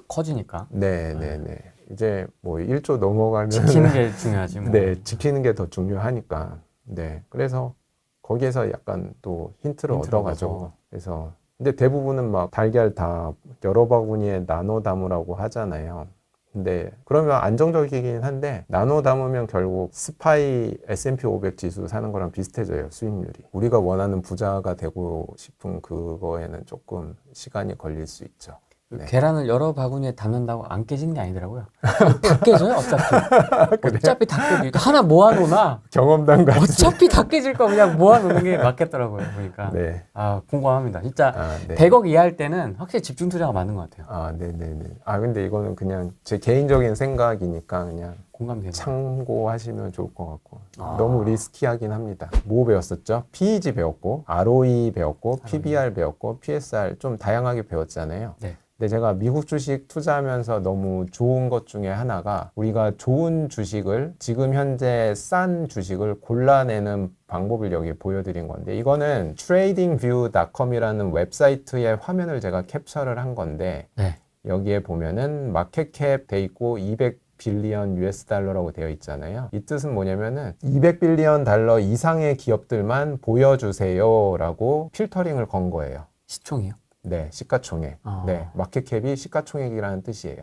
커지니까. 네네네. 이제 뭐 1조 넘어가면 지키는 게 중요하지 뭐. 네, 지키는 게 더 중요하니까. 네. 그래서 거기에서 약간 또 힌트를 얻어가지고 얻어서. 그래서 근데 대부분은 막 달걀 다 여러 바구니에 나눠 담으라고 하잖아요. 근데 그러면 안정적이긴 한데 나눠 담으면 결국 스파이 S&P 500 지수 사는 거랑 비슷해져요. 수익률이. 우리가 원하는 부자가 되고 싶은 그거에는 조금 시간이 걸릴 수 있죠. 네. 계란을 여러 바구니에 담는다고 안 깨지는 게 아니더라고요. 다 깨져요, 어차피. 어차피 다 깨져. 그러니까 하나 모아놓으나 경험담 같은. 어차피 다 깨질 거 그냥 모아놓는 게 맞겠더라고요, 보니까. 네. 아, 공감합니다. 진짜 네. 100억 이하일 때는 확실히 집중 투자가 맞는 것 같아요. 네네네. 근데 이거는 그냥 제 개인적인 생각이니까 그냥 공감이 됩니다. 참고하시면 좋을 것 같고. 너무 리스키하긴 합니다. 뭐 배웠었죠? PEG 배웠고, ROE 배웠고, PBR 배웠고, PSR 좀 다양하게 배웠잖아요. 네. 근데 제가 미국 주식 투자하면서 너무 좋은 것 중에 하나가 우리가 좋은 주식을 지금 현재 싼 주식을 골라내는 방법을 여기 보여드린 건데 이거는 tradingview.com이라는 웹사이트의 화면을 제가 캡처를 한 건데 네. 여기에 보면은 마켓캡 돼 있고 200빌리언 US 달러라고 되어 있잖아요. 이 뜻은 뭐냐면은 200빌리언 달러 이상의 기업들만 보여주세요 라고 필터링을 건 거예요. 시총이요? 네, 시가총액. 네, 마켓캡이 시가총액이라는 뜻이에요.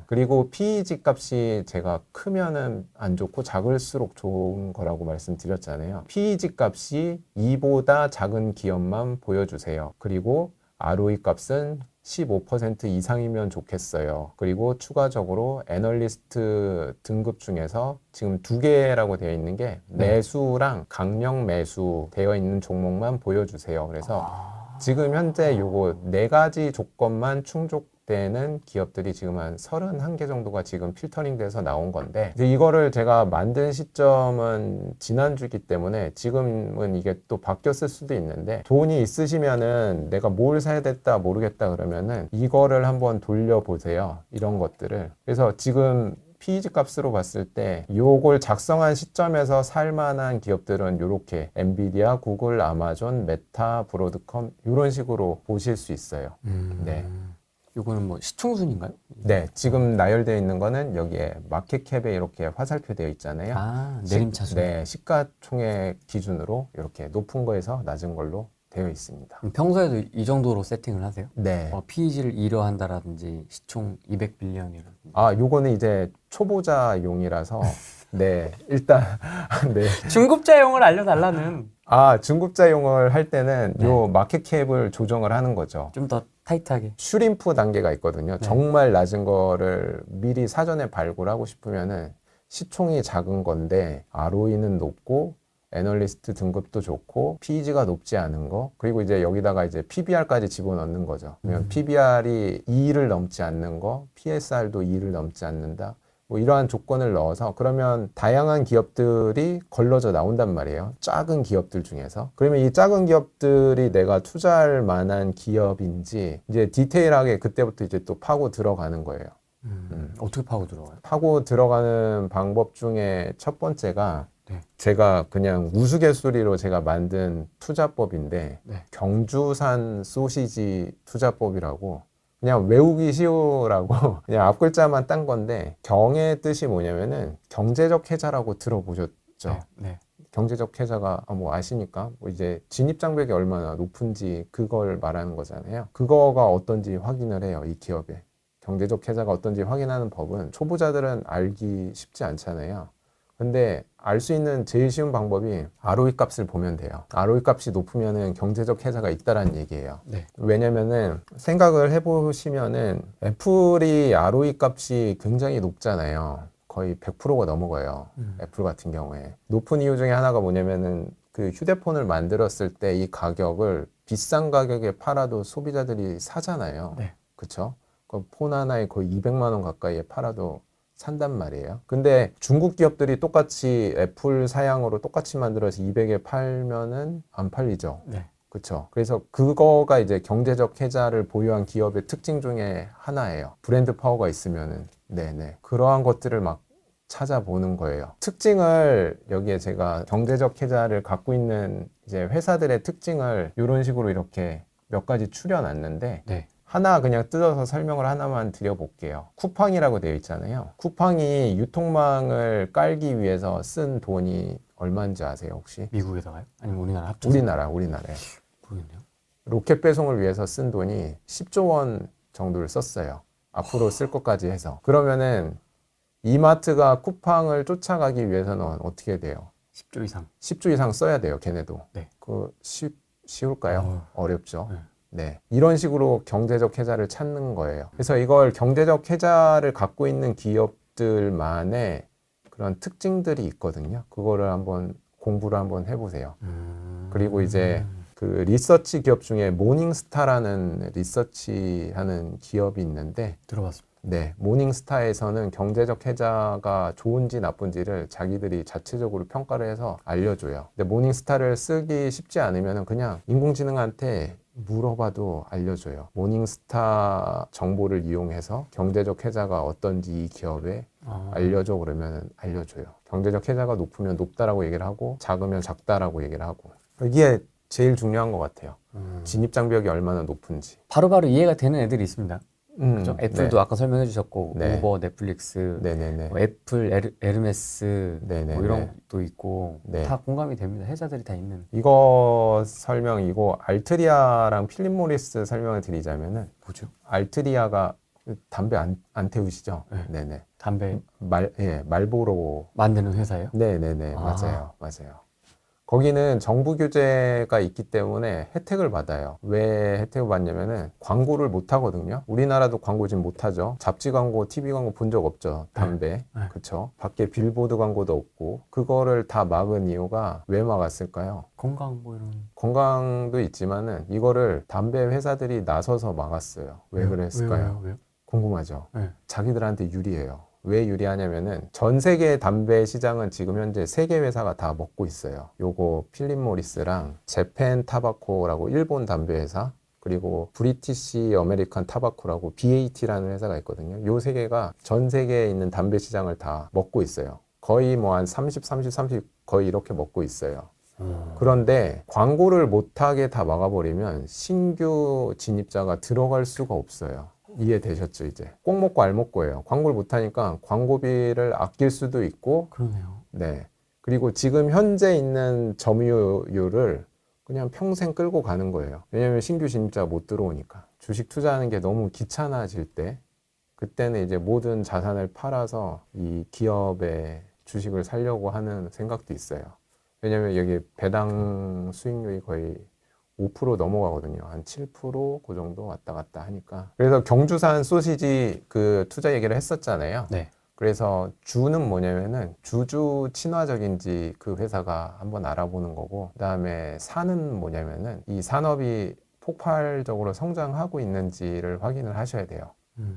그리고 PEG 값이 제가 크면은 안 좋고 작을수록 좋은 거라고 말씀드렸잖아요. PEG 값이 2보다 작은 기업만 보여주세요. 그리고 ROE 값은 15% 이상이면 좋겠어요. 그리고 추가적으로 애널리스트 등급 중에서 지금 2개라고 되어 있는 게 매수랑 강력 매수 되어 있는 종목만 보여주세요. 그래서 지금 현재 요거 4가지 조건만 충족되는 기업들이 지금 한 31개 정도가 지금 필터링 돼서 나온 건데, 이제 이거를 제가 만든 시점은 지난주이기 때문에 지금은 이게 또 바뀌었을 수도 있는데, 돈이 있으시면은 내가 뭘 사야 됐다 모르겠다 그러면은 이거를 한번 돌려보세요. 이런 것들을. 그래서 지금 PEG 값으로 봤을 때 요걸 작성한 시점에서 살만한 기업들은 요렇게 엔비디아, 구글, 아마존, 메타, 브로드컴 이런 식으로 보실 수 있어요. 네. 요거는 뭐 시총순인가요? 네, 지금 나열되어 있는 거는 여기에 마켓캡에 이렇게 화살표 되어 있잖아요. 내림차순. 네, 시가총액 기준으로 이렇게 높은 거에서 낮은 걸로 되어 있습니다. 평소에도 이 정도로 세팅을 하세요? 네. PEG를 2로 한다라든지 시총 200빌리언이라든지. 요거는 이제 초보자용이라서 네, 일단 네. 중급자용을 알려달라는. 중급자용을 할 때는 요 마켓캡을 조정을 하는 거죠. 좀 더 타이트하게. 슈림프 단계가 있거든요. 정말 낮은 거를 미리 사전에 발굴하고 싶으면은 시총이 작은 건데 ROE는 높고 애널리스트 등급도 좋고 PEG가 높지 않은 거, 그리고 이제 여기다가 이제 PBR까지 집어넣는 거죠. 그러면 PBR이 2를 넘지 않는 거, PSR도 2를 넘지 않는다. 뭐 이러한 조건을 넣어서 그러면 다양한 기업들이 걸러져 나온단 말이에요. 작은 기업들 중에서. 그러면 이 작은 기업들이 내가 투자할 만한 기업인지 이제 디테일하게 그때부터 이제 또 파고 들어가는 거예요. 어떻게 파고 들어가요? 파고 들어가는 방법 중에 첫 번째가 제가 그냥 우스갯소리로 제가 만든 투자법인데 경주산 소시지 투자법이라고, 그냥 외우기 쉬우라고 그냥 앞글자만 딴 건데, 경의 뜻이 뭐냐면은 경제적 해자라고 들어보셨죠? 네. 경제적 해자가 뭐 아시니까 뭐 이제 진입장벽이 얼마나 높은지 그걸 말하는 거잖아요. 그거가 어떤지 확인을 해요. 이 기업의 경제적 해자가 어떤지 확인하는 법은 초보자들은 알기 쉽지 않잖아요. 근데 알 수 있는 제일 쉬운 방법이 ROE 값을 보면 돼요. ROE 값이 높으면은 경제적 해자가 있다라는 얘기예요. 왜냐면은 생각을 해보시면은 애플이 ROE 값이 굉장히 높잖아요. 거의 100%가 넘어가요. 애플 같은 경우에. 높은 이유 중에 하나가 뭐냐면은 그 휴대폰을 만들었을 때 이 가격을 비싼 가격에 팔아도 소비자들이 사잖아요. 그쵸? 그 폰 하나에 거의 200만 원 가까이에 팔아도 산단 말이에요. 근데 중국 기업들이 똑같이 애플 사양으로 똑같이 만들어서 200에 팔면은 안 팔리죠. 그렇죠. 그래서 그거가 이제 경제적 해자를 보유한 기업의 특징 중에 하나예요. 브랜드 파워가 있으면은. 그러한 것들을 막 찾아보는 거예요. 특징을 여기에 제가 경제적 해자를 갖고 있는 이제 회사들의 특징을 이런 식으로 이렇게 몇 가지 추려놨는데 하나 그냥 뜯어서 설명을 하나만 드려볼게요. 쿠팡이라고 되어 있잖아요. 쿠팡이 유통망을 깔기 위해서 쓴 돈이 얼마인지 아세요, 혹시? 미국에다가요? 아니면 우리나라 합쳐서? 우리나라에. 모르겠네요. 로켓 배송을 위해서 쓴 돈이 10조 원 정도를 썼어요. 앞으로 쓸 것까지 해서. 그러면은 이마트가 쿠팡을 쫓아가기 위해서는 어떻게 돼요? 10조 이상. 10조 이상 써야 돼요, 걔네도. 쉬울까요? 어렵죠. 이런 식으로 경제적 해자를 찾는 거예요. 그래서 이걸 경제적 해자를 갖고 있는 기업들만의 그런 특징들이 있거든요. 그거를 한번 공부를 한번 해보세요. 그리고 이제 그 리서치 기업 중에 모닝스타라는 리서치하는 기업이 있는데 들어봤습니다. 모닝스타에서는 경제적 해자가 좋은지 나쁜지를 자기들이 자체적으로 평가를 해서 알려줘요. 근데 모닝스타를 쓰기 쉽지 않으면 그냥 인공지능한테 물어봐도 알려줘요. 모닝스타 정보를 이용해서 경제적 해자가 어떤지 이 기업에 알려줘 그러면 알려줘요. 경제적 해자가 높으면 높다라고 얘기를 하고 작으면 작다라고 얘기를 하고, 이게 제일 중요한 것 같아요. 진입장벽이 얼마나 높은지. 바로바로 이해가 되는 애들이 있습니다. 그죠? 애플도 네. 아까 설명해 주셨고 네. 우버, 넷플릭스, 네네네. 뭐 애플, 에르메스 네네네. 뭐 이런 것도 있고 네. 다 공감이 됩니다. 회사들이 다 있는. 이거 설명이고 알트리아랑 필립 모리스 설명을 드리자면은 뭐죠? 알트리아가 담배 안 태우시죠? 네. 네네. 담배 말보로. 만드는 회사예요? 네네네. 아. 맞아요. 거기는 정부 규제가 있기 때문에 혜택을 받아요. 왜 혜택을 받냐면은 광고를 못 하거든요. 우리나라도 광고 지금 못 하죠. 잡지 광고, TV 광고 본 적 없죠. 담배. 네. 그쵸? 밖에 빌보드 광고도 없고. 그거를 다 막은 이유가 왜 막았을까요? 건강 뭐 이런. 건강도 있지만은 이거를 담배 회사들이 나서서 막았어요. 왜 그랬을까요? 왜요? 궁금하죠? 네. 자기들한테 유리해요. 왜 유리하냐면은 전 세계 담배 시장은 지금 현재 3개 회사가 다 먹고 있어요. 요거 필립 모리스랑 재팬 타바코라고 일본 담배 회사, 그리고 브리티시 어메리칸 타바코라고 BAT라는 회사가 있거든요. 요 3개가 전 세계에 있는 담배 시장을 다 먹고 있어요. 거의 뭐 한 30 거의 이렇게 먹고 있어요. 그런데 광고를 못하게 다 막아버리면 신규 진입자가 들어갈 수가 없어요. 이해되셨죠, 이제? 꼭 먹고 알 먹고예요. 광고를 못하니까 광고비를 아낄 수도 있고, 그러네요. 네. 그리고 지금 현재 있는 점유율을 그냥 평생 끌고 가는 거예요. 왜냐면 신규 진입자가 못 들어오니까. 주식 투자하는 게 너무 귀찮아질 때, 그때는 이제 모든 자산을 팔아서 이 기업의 주식을 살려고 하는 생각도 있어요. 왜냐면 여기 배당 수익률이 거의 5% 넘어가거든요. 한 7%그 정도 왔다 갔다 하니까. 그래서 경주산 소시지 그 투자 얘기를 했었잖아요. 네. 그래서 주는 뭐냐면은 주주 친화적인지 그 회사가 한번 알아보는 거고, 그다음에 산은 뭐냐면은 이 산업이 폭발적으로 성장하고 있는지를 확인을 하셔야 돼요.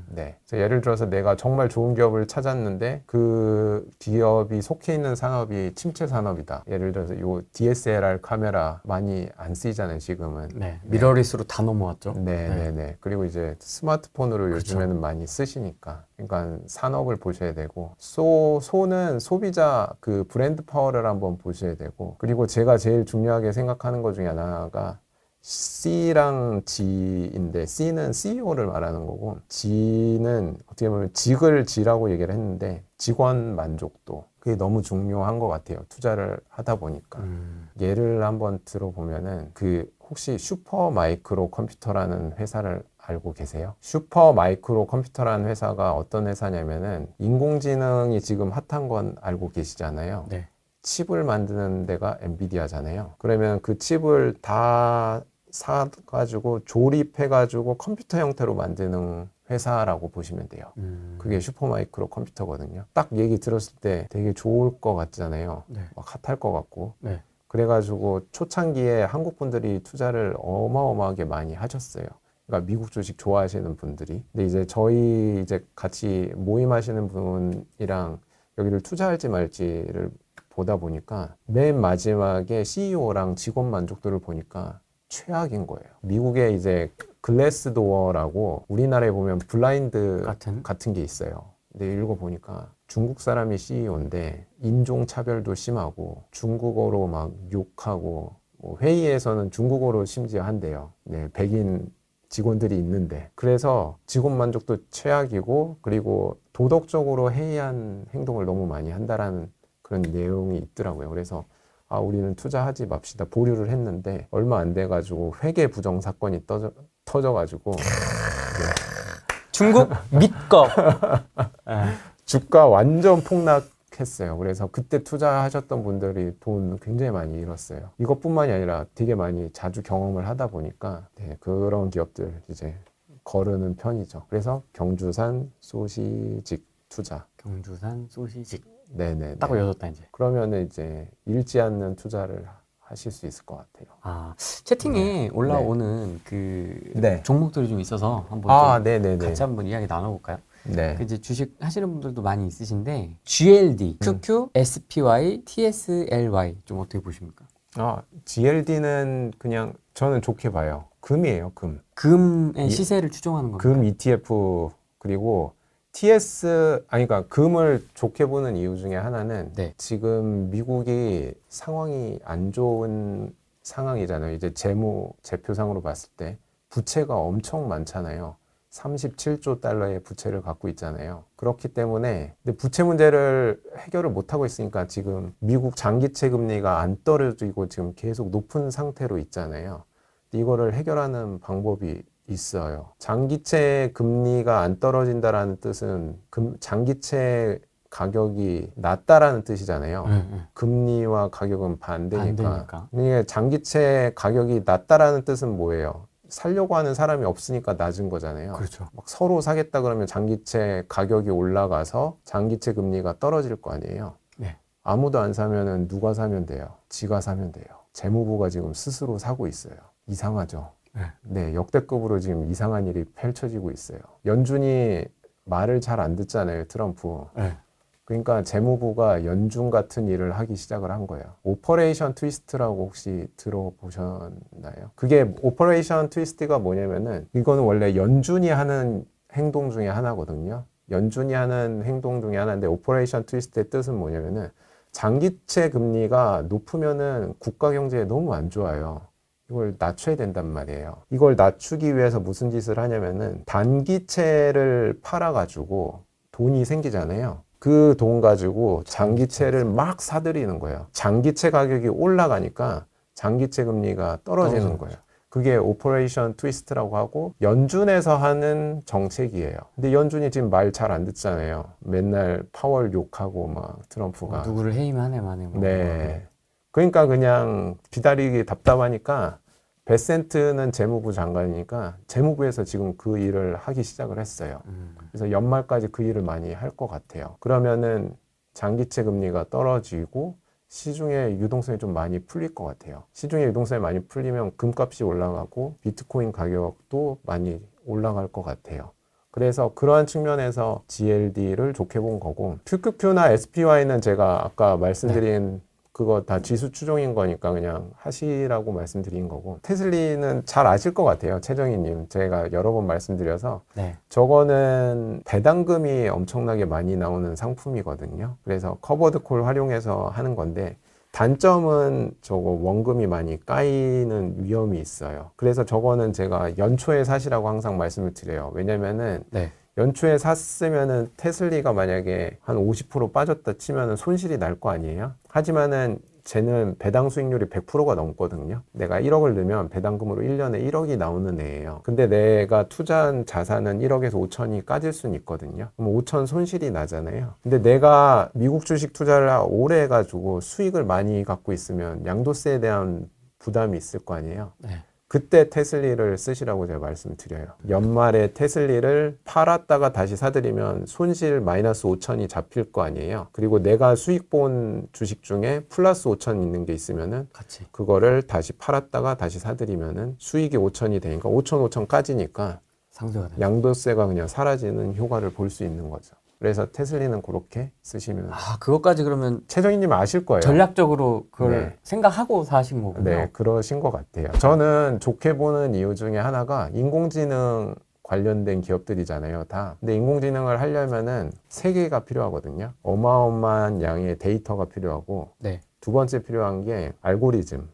네. 그래서 예를 들어서 내가 정말 좋은 기업을 찾았는데 그 기업이 속해 있는 산업이 침체 산업이다. 예를 들어서 요 DSLR 카메라 많이 안 쓰이잖아요, 지금은. 네. 미러리스로 다 넘어왔죠. 네네네. 그리고 이제 스마트폰으로 그쵸. 요즘에는 많이 쓰시니까. 그러니까 산업을 보셔야 되고, 소는 소비자 그 브랜드 파워를 한번 보셔야 되고, 그리고 제가 제일 중요하게 생각하는 것 중에 하나가 C랑 G인데, C는 CEO를 말하는 거고, G는 어떻게 보면 직을 G라고 얘기를 했는데, 직원 만족도. 그게 너무 중요한 것 같아요. 투자를 하다 보니까. 예를 한번 들어보면은, 혹시 슈퍼 마이크로 컴퓨터라는 회사를 알고 계세요? 슈퍼 마이크로 컴퓨터라는 회사가 어떤 회사냐면은, 인공지능이 지금 핫한 건 알고 계시잖아요. 네. 칩을 만드는 데가 엔비디아잖아요. 그러면 그 칩을 다 사가지고 조립해가지고 컴퓨터 형태로 만드는 회사라고 보시면 돼요. 그게 슈퍼마이크로 컴퓨터거든요. 딱 얘기 들었을 때 되게 좋을 것 같잖아요. 네. 막 핫할 것 같고. 네. 그래가지고 초창기에 한국 분들이 투자를 어마어마하게 많이 하셨어요. 그러니까 미국 주식 좋아하시는 분들이. 근데 이제 저희 이제 같이 모임하시는 분이랑 여기를 투자할지 말지를 보다 보니까 맨 마지막에 CEO랑 직원 만족도를 보니까 최악인 거예요. 미국에 이제 글래스도어라고 우리나라에 보면 블라인드 같은 게 있어요. 근데 읽어보니까 중국 사람이 CEO인데 인종차별도 심하고 중국어로 막 욕하고 뭐 회의에서는 중국어로 심지어 한대요. 네, 백인 직원들이 있는데. 그래서 직원 만족도 최악이고, 그리고 도덕적으로 해이한 행동을 너무 많이 한다라는 그런 내용이 있더라고요. 그래서 우리는 투자하지 맙시다. 보류를 했는데 얼마 안 돼가지고 회계 부정 사건이 터져가지고 중국 믿거. 주가 완전 폭락했어요. 그래서 그때 투자하셨던 분들이 돈 굉장히 많이 잃었어요. 이것뿐만이 아니라 되게 많이 자주 경험을 하다 보니까 그런 기업들 이제 거르는 편이죠. 그래서 경주산 소시직 투자. 경주산 소시직. 네네. 딱 외워졌다 이제. 그러면은 이제 잃지 않는 투자를 하실 수 있을 것 같아요. 채팅에 올라오는 그 종목들이 좀 있어서 한번 좀 같이 한번 이야기 나눠볼까요? 네. 이제 주식 하시는 분들도 많이 있으신데 GLD, QQ, SPY, TSLY 좀 어떻게 보십니까? GLD는 그냥 저는 좋게 봐요. 금이에요, 금. 금의 시세를 추종하는 겁니다. 금 ETF 그리고 그러니까 금을 좋게 보는 이유 중에 하나는 지금 미국이 상황이 안 좋은 상황이잖아요. 이제 재무제표상으로 봤을 때 부채가 엄청 많잖아요. 37조 달러의 부채를 갖고 있잖아요. 그렇기 때문에 근데 부채 문제를 해결을 못하고 있으니까 지금 미국 장기채 금리가 안 떨어지고 지금 계속 높은 상태로 있잖아요. 근데 이거를 해결하는 방법이 있어요. 장기채 금리가 안 떨어진다라는 뜻은 장기채 가격이 낮다라는 뜻이잖아요. 금리와 가격은 반대니까. 반대니까. 이게 장기채 가격이 낮다라는 뜻은 뭐예요? 살려고 하는 사람이 없으니까 낮은 거잖아요. 그렇죠. 막 서로 사겠다 그러면 장기채 가격이 올라가서 장기채 금리가 떨어질 거 아니에요. 네. 아무도 안 사면은 누가 사면 돼요? 지가 사면 돼요. 재무부가 지금 스스로 사고 있어요. 이상하죠? 네, 역대급으로 지금 이상한 일이 펼쳐지고 있어요. 연준이 말을 잘 안 듣잖아요, 트럼프. 네. 그러니까 재무부가 연준 같은 일을 하기 시작을 한 거예요. 오퍼레이션 트위스트라고 혹시 들어보셨나요? 그게 오퍼레이션 트위스트가 뭐냐면은 이거는 원래 연준이 하는 행동 중에 하나거든요. 연준이 하는 행동 중에 하나인데 오퍼레이션 트위스트의 뜻은 뭐냐면은 장기채 금리가 높으면은 국가 경제에 너무 안 좋아요. 이걸 낮춰야 된단 말이에요. 이걸 낮추기 위해서 무슨 짓을 하냐면은 단기채를 팔아가지고 돈이 생기잖아요. 그 돈 가지고 장기채를 막 사들이는 거예요. 장기채 가격이 올라가니까 장기채 금리가 떨어지는 거예요. 그게 오퍼레이션 트위스트라고 하고 연준에서 하는 정책이에요. 근데 연준이 지금 말 잘 안 듣잖아요. 맨날 파월 욕하고 막 트럼프가. 누구를 해임하네 마네. 뭐. 네. 그러니까 그냥 기다리기 답답하니까 베센트는 재무부 장관이니까 재무부에서 지금 그 일을 하기 시작을 했어요. 그래서 연말까지 그 일을 많이 할 것 같아요. 그러면은 장기채 금리가 떨어지고 시중에 유동성이 좀 많이 풀릴 것 같아요. 시중에 유동성이 많이 풀리면 금값이 올라가고 비트코인 가격도 많이 올라갈 것 같아요. 그래서 그러한 측면에서 GLD를 좋게 본 거고 QQQ나 SPY는 제가 아까 말씀드린 그거 다 지수 추종인 거니까 그냥 하시라고 말씀드린 거고 테슬리는 잘 아실 것 같아요. 최정희님 제가 여러 번 말씀드려서 네. 저거는 배당금이 엄청나게 많이 나오는 상품이거든요. 그래서 커버드 콜 활용해서 하는 건데 단점은 저거 원금이 많이 까이는 위험이 있어요. 그래서 저거는 제가 연초에 사시라고 항상 말씀을 드려요. 왜냐면은 네. 연초에 샀으면은 테슬리가 만약에 한 50% 빠졌다 치면은 손실이 날 거 아니에요? 하지만은 쟤는 배당 수익률이 100%가 넘거든요. 내가 1억을 넣으면 배당금으로 1년에 1억이 나오는 애예요. 근데 내가 투자한 자산은 1억에서 5천이 까질 수는 있거든요. 그럼 5천 손실이 나잖아요. 근데 내가 미국 주식 투자를 오래 해가지고 수익을 많이 갖고 있으면 양도세에 대한 부담이 있을 거 아니에요. 네. 그때 테슬리를 쓰시라고 제가 말씀드려요. 연말에 테슬리를 팔았다가 다시 사들이면 손실 마이너스 5천이 잡힐 거 아니에요. 그리고 내가 수익 본 주식 중에 플러스 5천 있는 게 있으면은 같이. 그거를 다시 팔았다가 다시 사들이면은 수익이 5천이 되니까 5천 까지니까 상쇄가 돼. 양도세가 그냥 사라지는 효과를 볼 수 있는 거죠. 그래서 테슬리는 그렇게 쓰시면 아, 그것까지 그러면 최정희님 아실 거예요. 전략적으로 그걸 네. 생각하고 사신 거군요. 네, 그러신 것 같아요. 저는 좋게 보는 이유 중에 하나가 인공지능 관련된 기업들이잖아요, 다. 근데 인공지능을 하려면은 세 개가 필요하거든요. 어마어마한 양의 데이터가 필요하고, 네. 두 번째 필요한 게 알고리즘.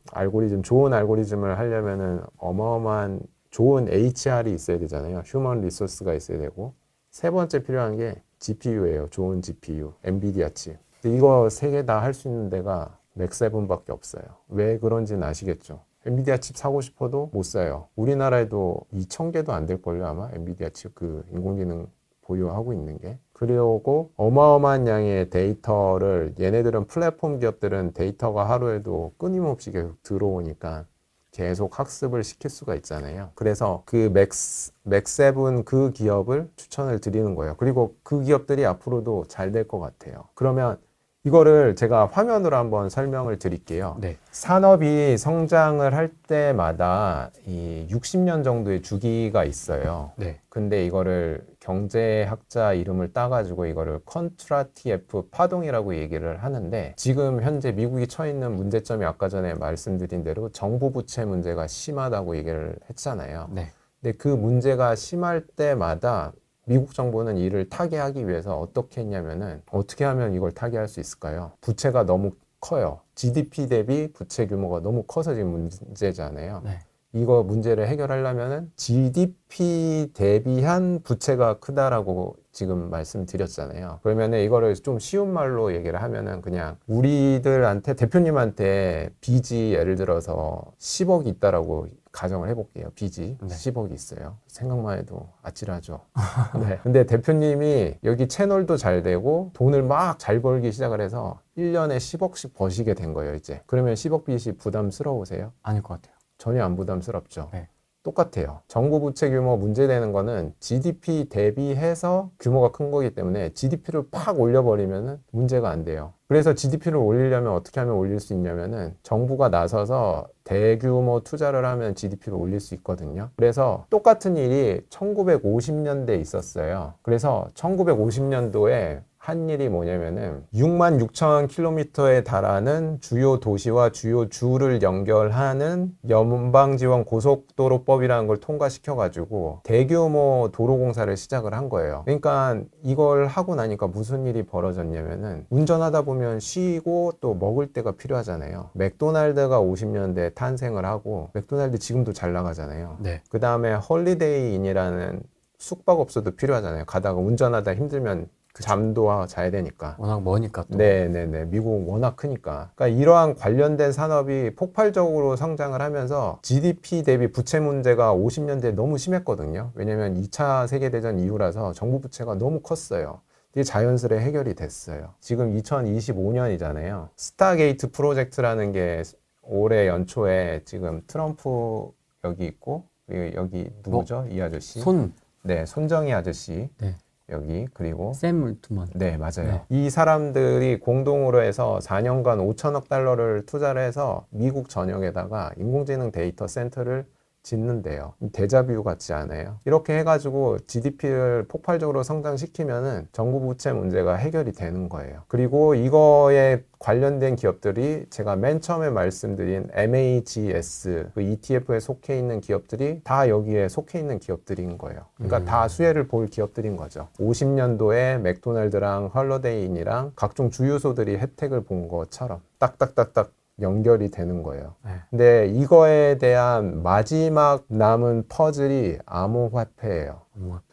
좋은 알고리즘을 하려면은 어마어마한 좋은 HR이 있어야 되잖아요. 휴먼 리소스가 있어야 되고. 세 번째 필요한 게 GPU예요. 좋은 GPU, 엔비디아 칩. 근데 이거 세 개 다 할 수 있는 데가 맥7밖에 없어요. 왜 그런지는 아시겠죠? 엔비디아 칩 사고 싶어도 못 사요. 우리나라에도 2,000개도 안 될걸요, 아마? 엔비디아 칩 그 인공지능 보유하고 있는 게. 그리고 어마어마한 양의 데이터를 얘네들은 플랫폼 기업들은 데이터가 하루에도 끊임없이 계속 들어오니까 계속 학습을 시킬 수가 있잖아요. 그래서 그 맥7 그 기업을 추천을 드리는 거예요. 그리고 그 기업들이 앞으로도 잘 될 것 같아요. 그러면 이거를 제가 화면으로 한번 설명을 드릴게요. 네. 산업이 성장을 할 때마다 이 60년 정도의 주기가 있어요. 네. 근데 이거를 경제학자 이름을 따가지고 이거를 컨트라티에프 파동이라고 얘기를 하는데 지금 현재 미국이 처해 있는 문제점이 아까 전에 말씀드린 대로 정부 부채 문제가 심하다고 얘기를 했잖아요. 네. 근데 그 문제가 심할 때마다 미국 정부는 이를 타개하기 위해서 어떻게 했냐면은 어떻게 하면 이걸 타개할 수 있을까요? 부채가 너무 커요. GDP 대비 부채 규모가 너무 커서 지금 문제잖아요. 네. 이거 문제를 해결하려면은 GDP 대비한 부채가 크다라고 지금 말씀드렸잖아요. 그러면은 이거를 좀 쉬운 말로 얘기를 하면은 그냥 우리들한테 대표님한테 빚이 예를 들어서 10억이 있다라고 가정을 해볼게요. 빚이 네. 10억이 있어요. 생각만 해도 아찔하죠. 네. 근데 대표님이 여기 채널도 잘 되고 돈을 막 잘 벌기 시작을 해서 1년에 10억씩 버시게 된 거예요, 이제. 그러면 10억 빚이 부담스러우세요? 아닐 것 같아요. 전혀 안 부담스럽죠. 네. 똑같아요. 정부 부채 규모 문제되는 거는 GDP 대비해서 규모가 큰 거기 때문에 GDP를 팍 올려버리면 문제가 안 돼요. 그래서 GDP를 올리려면 어떻게 하면 올릴 수 있냐면은 정부가 나서서 대규모 투자를 하면 GDP를 올릴 수 있거든요. 그래서 똑같은 일이 1950년대에 있었어요. 그래서 1950년도에 한 일이 뭐냐면은 6만 6천 킬로미터에 달하는 주요 도시와 주요 주를 연결하는 연방지원 고속도로법이라는 걸 통과시켜가지고 대규모 도로공사를 시작을 한 거예요. 그러니까 이걸 하고 나니까 무슨 일이 벌어졌냐면은 운전하다 보면 쉬고 또 먹을 데가 필요하잖아요. 맥도날드가 50년대에 탄생을 하고 맥도날드 지금도 잘 나가잖아요. 네. 그 다음에 홀리데이인이라는 숙박업소도 필요하잖아요. 가다가 운전하다 힘들면 잠도 자야 되니까. 워낙 머니까 또. 네네네. 미국 워낙 크니까. 그러니까 이러한 관련된 산업이 폭발적으로 성장을 하면서 GDP 대비 부채 문제가 50년대에 너무 심했거든요. 왜냐면 2차 세계대전 이후라서 정부 부채가 너무 컸어요. 이게 자연스레 해결이 됐어요. 지금 2025년이잖아요. 스타게이트 프로젝트라는 게 올해 연초에 지금 트럼프 여기 있고, 그리고 여기 누구죠? 이 아저씨? 네, 손정희 아저씨. 네. 여기 그리고 샘 울트먼. 네, 맞아요. 네. 이 사람들이 공동으로 해서 4년간 5천억 달러를 투자를 해서 미국 전역에다가 인공지능 데이터 센터를 짓는데요. 데자뷰 같지 않아요? 이렇게 해가지고 GDP를 폭발적으로 성장시키면은 정부 부채 문제가 해결이 되는 거예요. 그리고 이거에 관련된 기업들이 제가 맨 처음에 말씀드린 MAGS 그 ETF에 속해 있는 기업들이 다 여기에 속해 있는 기업들인 거예요. 그러니까 다 수혜를 볼 기업들인 거죠. 50년도에 맥도날드랑 헐러데이인이랑 각종 주유소들이 혜택을 본 것처럼 딱딱딱딱 연결이 되는 거예요. 네. 근데 이거에 대한 마지막 남은 퍼즐이 암호화폐예요.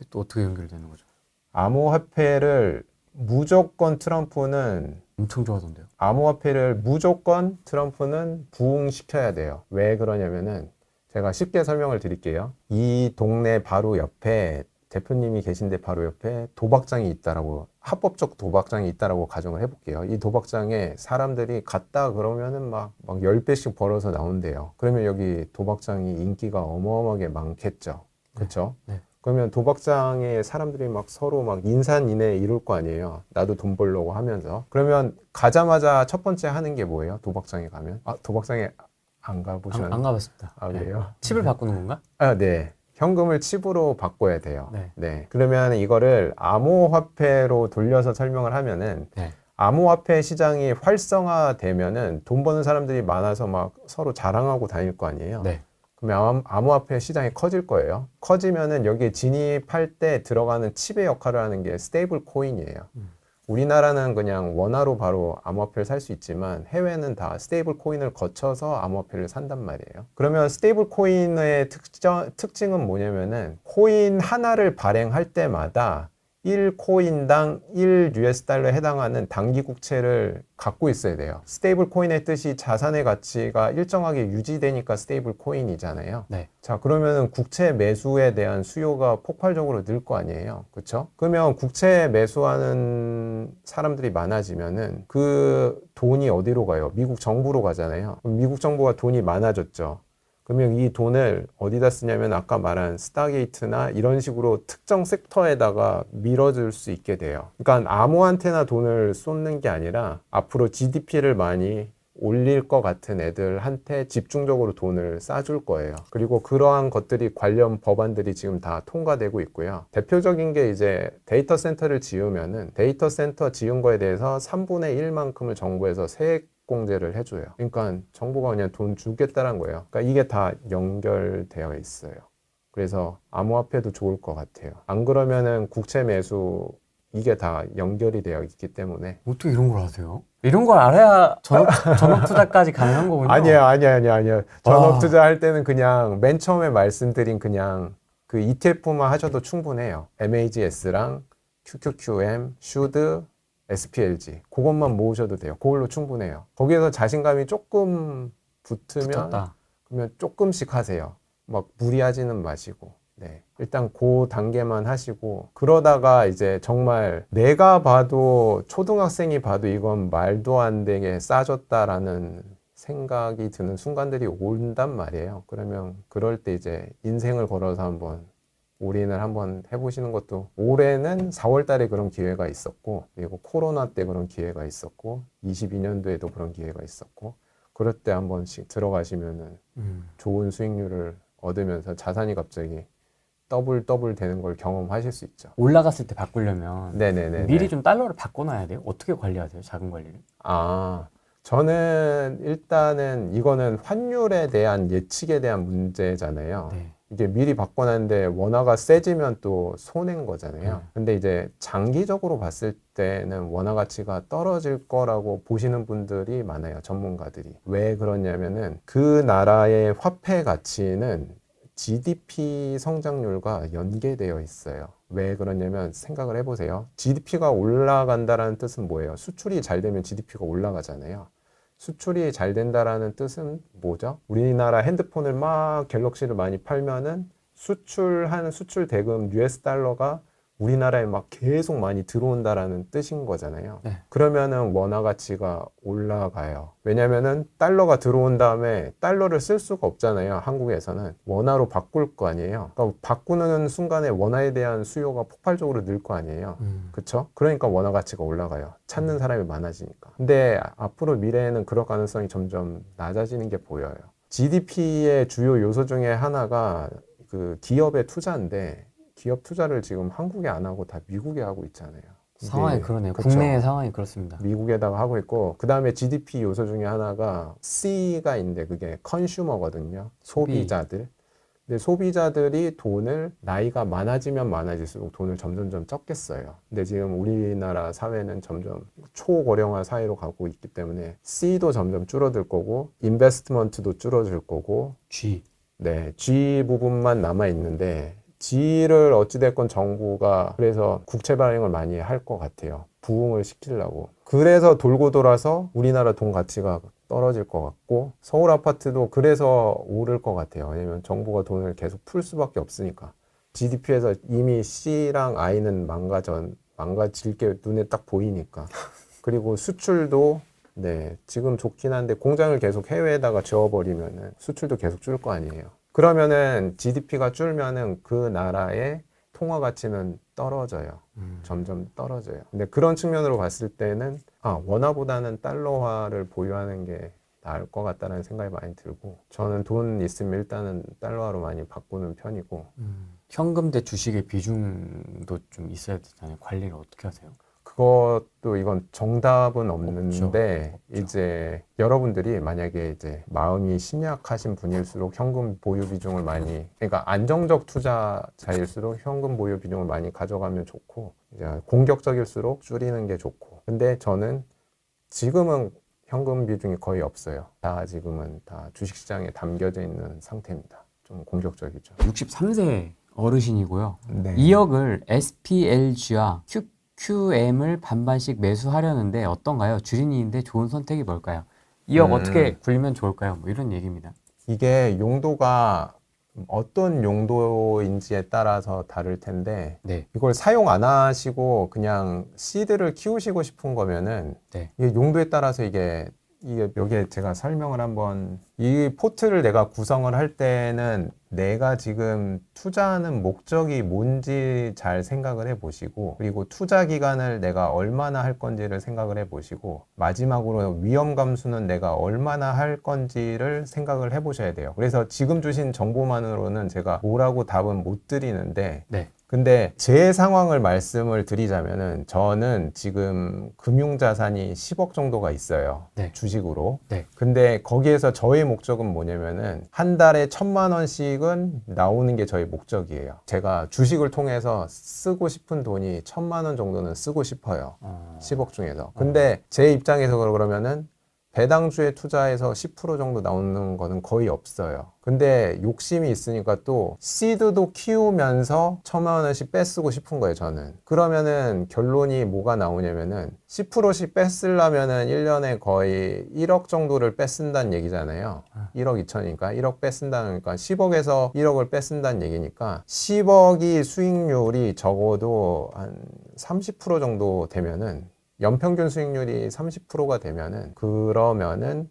또 어떻게 연결되는 거죠? 암호화폐를 무조건 트럼프는 엄청 좋아하던데요. 암호화폐를 무조건 트럼프는 부흥시켜야 돼요. 왜 그러냐면은 제가 쉽게 설명을 드릴게요. 이 동네 바로 옆에 대표님이 계신데 바로 옆에 도박장이 있다라고 합법적 도박장이 있다라고 가정을 해볼게요. 이 도박장에 사람들이 갔다 그러면은 막 10배씩 벌어서 나온대요. 그러면 여기 도박장이 인기가 어마어마하게 많겠죠. 그렇죠? 네. 그러면 도박장에 사람들이 막 서로 막 인산인해 이럴 거 아니에요. 나도 돈 벌려고 하면서. 그러면 가자마자 첫 번째 하는 게 뭐예요? 도박장에 가면? 도박장에 안 가보셨나요? 안 가봤습니다. 아, 그래요? 네. 칩을 바꾸는 건가? 네. 현금을 칩으로 바꿔야 돼요. 네. 그러면 이거를 암호화폐로 돌려서 설명을 하면은 네. 암호화폐 시장이 활성화되면은 돈 버는 사람들이 많아서 막 서로 자랑하고 다닐 거 아니에요. 네. 그러면 암호화폐 시장이 커질 거예요. 커지면은 여기에 진입할 때 들어가는 칩의 역할을 하는 게 스테이블 코인이에요. 우리나라는 그냥 원화로 바로 암호화폐를 살 수 있지만 해외는 다 스테이블 코인을 거쳐서 암호화폐를 산단 말이에요. 그러면 스테이블 코인의 특징은 뭐냐면은 코인 하나를 발행할 때마다 1코인당 1US달러에 해당하는 단기 국채를 갖고 있어야 돼요. 스테이블 코인의 뜻이 자산의 가치가 일정하게 유지되니까 스테이블 코인이잖아요. 네. 자, 그러면은 국채 매수에 대한 수요가 폭발적으로 늘 거 아니에요. 그렇죠? 그러면 국채 매수하는 사람들이 많아지면은 그 돈이 어디로 가요? 미국 정부로 가잖아요. 그럼 미국 정부가 돈이 많아졌죠. 그러면 이 돈을 어디다 쓰냐면 아까 말한 스타게이트나 이런 식으로 특정 섹터에다가 밀어줄 수 있게 돼요. 그러니까 아무한테나 돈을 쏟는 게 아니라 앞으로 GDP를 많이 올릴 것 같은 애들한테 집중적으로 돈을 싸줄 거예요. 그리고 그러한 것들이 관련 법안들이 지금 다 통과되고 있고요. 대표적인 게 이제 데이터 센터를 지으면은 데이터 센터 지은 거에 대해서 3분의 1만큼을 정부에서 세액 공제를 해줘요. 그러니까 정부가 그냥 돈 주겠다는 거예요. 그러니까 이게 다 연결되어 있어요. 그래서 암호화폐도 좋을 것 같아요. 안 그러면은 국채 매수 이게 다 연결이 되어 있기 때문에. 어떻게 이런 걸 아세요? 이런 걸 알아야 전업 투자까지 가능한 거군요. 아니에요. 전업 투자할 때는 그냥 맨 처음에 말씀드린 그냥 그 ETF만 하셔도 충분해요. MAGS랑 QQQM, 슈드, SPLG 그것만 모으셔도 돼요. 그걸로 충분해요. 거기에서 자신감이 조금 붙으면 붙었다. 그러면 조금씩 하세요. 막 무리하지는 마시고. 네. 일단 그 단계만 하시고 그러다가 이제 정말 내가 봐도 초등학생이 봐도 이건 말도 안 되게 싸졌다라는 생각이 드는 순간들이 온단 말이에요. 그러면 그럴 때 이제 인생을 걸어서 한번 올인을 한번 해보시는 것도, 올해는 4월 달에 그런 기회가 있었고, 그리고 코로나 때 그런 기회가 있었고, 22년도에도 그런 기회가 있었고, 그럴 때 한 번씩 들어가시면은 좋은 수익률을 얻으면서 자산이 갑자기 더블 되는 걸 경험하실 수 있죠. 올라갔을 때 바꾸려면 네네네. 미리 좀 달러를 바꿔놔야 돼요? 어떻게 관리하세요? 자금 관리를? 저는 일단은 이거는 환율에 대한 예측에 대한 문제잖아요. 네. 이게 미리 바꿔놨는데 원화가 세지면 또 손해인 거잖아요. 근데 이제 장기적으로 봤을 때는 원화 가치가 떨어질 거라고 보시는 분들이 많아요. 전문가들이. 왜 그러냐면은 그 나라의 화폐 가치는 GDP 성장률과 연계되어 있어요. 왜 그러냐면 생각을 해보세요. GDP가 올라간다라는 뜻은 뭐예요? 수출이 잘 되면 GDP가 올라가잖아요. 수출이 잘 된다라는 뜻은 뭐죠? 우리나라 핸드폰을 막 갤럭시를 많이 팔면은 수출한 수출 대금 US 달러가 우리나라에 막 계속 많이 들어온다라는 뜻인 거잖아요. 네. 그러면은 원화 가치가 올라가요. 왜냐면은 달러가 들어온 다음에 달러를 쓸 수가 없잖아요. 한국에서는 원화로 바꿀 거 아니에요. 그러니까 바꾸는 순간에 원화에 대한 수요가 폭발적으로 늘 거 아니에요. 그쵸? 그러니까 원화 가치가 올라가요. 찾는 사람이 많아지니까. 근데 앞으로 미래에는 그럴 가능성이 점점 낮아지는 게 보여요. GDP의 주요 요소 중에 하나가 그 기업의 투자인데, 기업 투자를 지금 한국에 안 하고 다 미국에 하고 있잖아요. 상황이 그러네요. 그쵸? 국내의 상황이 그렇습니다. 미국에다가 하고 있고, 그 다음에 GDP 요소 중에 하나가 C가 있는데 그게 컨슈머거든요. 소비자들. 근데 소비자들이 돈을 나이가 많아지면 많아질수록 돈을 점점점 적게 써요. 근데 지금 우리나라 사회는 점점 초고령화 사회로 가고 있기 때문에 C도 점점 줄어들 거고, 인베스트먼트도 줄어들 거고, G. 네, G 부분만 남아 있는데, G를 어찌됐건 정부가 그래서 국채 발행을 많이 할 것 같아요. 부흥을 시키려고. 그래서 돌고 돌아서 우리나라 돈 가치가 떨어질 것 같고, 서울 아파트도 그래서 오를 것 같아요. 왜냐면 정부가 돈을 계속 풀 수밖에 없으니까. GDP에서 이미 C랑 I는 망가질 게 눈에 딱 보이니까. 그리고 수출도 네, 지금 좋긴 한데 공장을 계속 해외에다가 지어버리면은 수출도 계속 줄 거 아니에요. 그러면은 GDP가 줄면은 그 나라의 통화 가치는 떨어져요. 점점 떨어져요. 근데 그런 측면으로 봤을 때는 원화보다는 달러화를 보유하는 게 나을 것 같다는 생각이 많이 들고, 저는 돈 있으면 일단은 달러화로 많이 바꾸는 편이고. 현금 대 주식의 비중도 좀 있어야 되잖아요. 관리를 어떻게 하세요? 그것도 이건 정답은 없는데, 없죠. 이제 여러분들이 만약에 이제 마음이 심약하신 분일수록 현금 보유 비중을 많이, 그러니까 안정적 투자자일수록 현금 보유 비중을 많이 가져가면 좋고, 이제 공격적일수록 줄이는 게 좋고. 근데 저는 지금은 현금 비중이 거의 없어요. 다 지금은 다 주식시장에 담겨져 있는 상태입니다. 좀 공격적이죠. 63세 어르신이고요. 네. 2억을 SPLG와 QQM을 반반씩 매수하려는데 어떤가요? 주린이인데 좋은 선택이 뭘까요? 2억 어떻게 굴리면 좋을까요? 뭐 이런 얘기입니다. 이게 용도가 어떤 용도인지에 따라서 다를 텐데, 네. 이걸 사용 안 하시고 그냥 씨드를 키우시고 싶은 거면은 네. 이게 용도에 따라서 이게 여기에 제가 설명을 한번, 이 포트를 내가 구성을 할 때는 내가 지금 투자하는 목적이 뭔지 잘 생각을 해 보시고, 그리고 투자 기간을 내가 얼마나 할 건지를 생각을 해 보시고, 마지막으로 위험 감수는 내가 얼마나 할 건지를 생각을 해 보셔야 돼요. 그래서 지금 주신 정보만으로는 제가 뭐라고 답은 못 드리는데, 네. 근데 제 상황을 말씀을 드리자면은 저는 지금 금융자산이 10억 정도가 있어요. 네. 주식으로. 네. 근데 거기에서 저의 목적은 뭐냐면은 한 달에 1,000만 원씩은 나오는 게 저의 목적이에요. 제가 주식을 통해서 쓰고 싶은 돈이 1,000만 원 정도는 쓰고 싶어요. 10억 중에서. 근데 제 입장에서 그러면은 배당주에 투자해서 10% 정도 나오는 거는 거의 없어요. 근데 욕심이 있으니까 또 시드도 키우면서 1,000만 원씩 뺏쓰고 싶은 거예요, 저는. 그러면은 결론이 뭐가 나오냐면은 10%씩 뺏으려면은 1년에 거의 1억 정도를 뺏쓴다는 얘기잖아요. 1억 2천이니까 1억 뺏쓴다니까 10억에서 1억을 뺏쓴다는 얘기니까 10억이 수익률이 적어도 한 30% 정도 되면은 연평균 수익률이 30%가 되면은 그러면은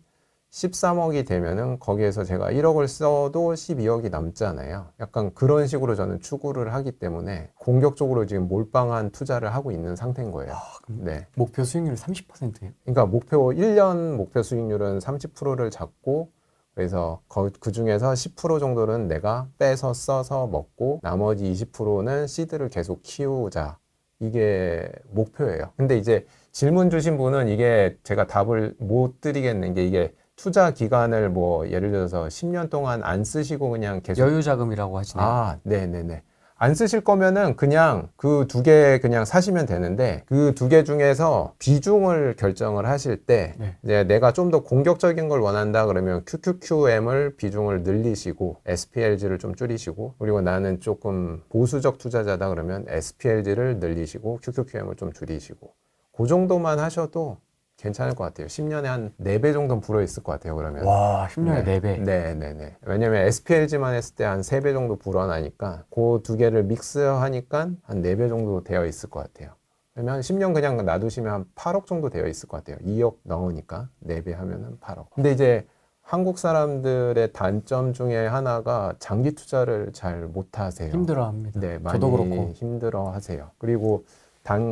13억이 되면은 거기에서 제가 1억을 써도 12억이 남잖아요. 약간 그런 식으로 저는 추구를 하기 때문에 공격적으로 지금 몰빵한 투자를 하고 있는 상태인 거예요. 네. 목표 수익률 30%예요? 그러니까 1년 목표 수익률은 30%를 잡고 그래서 그 중에서 10% 정도는 내가 빼서 써서 먹고 나머지 20%는 시드를 계속 키우자. 이게 목표예요. 근데 이제 질문 주신 분은 이게 제가 답을 못 드리겠는 게 이게 투자 기간을 뭐 예를 들어서 10년 동안 안 쓰시고 그냥 계속 여유 자금이라고 하시네요. 아, 네네네. 안 쓰실 거면은 그냥 그 두 개 그냥 사시면 되는데 그 두 개 중에서 비중을 결정을 하실 때 네. 이제 내가 좀 더 공격적인 걸 원한다 그러면 QQQM을 비중을 늘리시고 SPLG를 좀 줄이시고 그리고 나는 조금 보수적 투자자다 그러면 SPLG를 늘리시고 QQQM을 좀 줄이시고 그 정도만 하셔도 괜찮을 것 같아요. 10년에 한 4배 정도는 불어있을 것 같아요, 그러면. 와, 10년에 4배. 네네네. 왜냐면 SPLG만 했을 때 한 3배 정도 불어나니까 그 두 개를 믹스하니까 한 4배 정도 되어 있을 것 같아요. 그러면 10년 그냥 놔두시면 한 8억 정도 되어 있을 것 같아요. 2억 넘으니까 4배 하면은 8억. 근데 이제 한국 사람들의 단점 중에 하나가 장기 투자를 잘 못하세요. 힘들어합니다. 네, 많이 저도 그렇고. 힘들어하세요. 그리고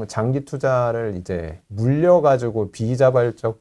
장기 투자를 이제 물려가지고 비자발적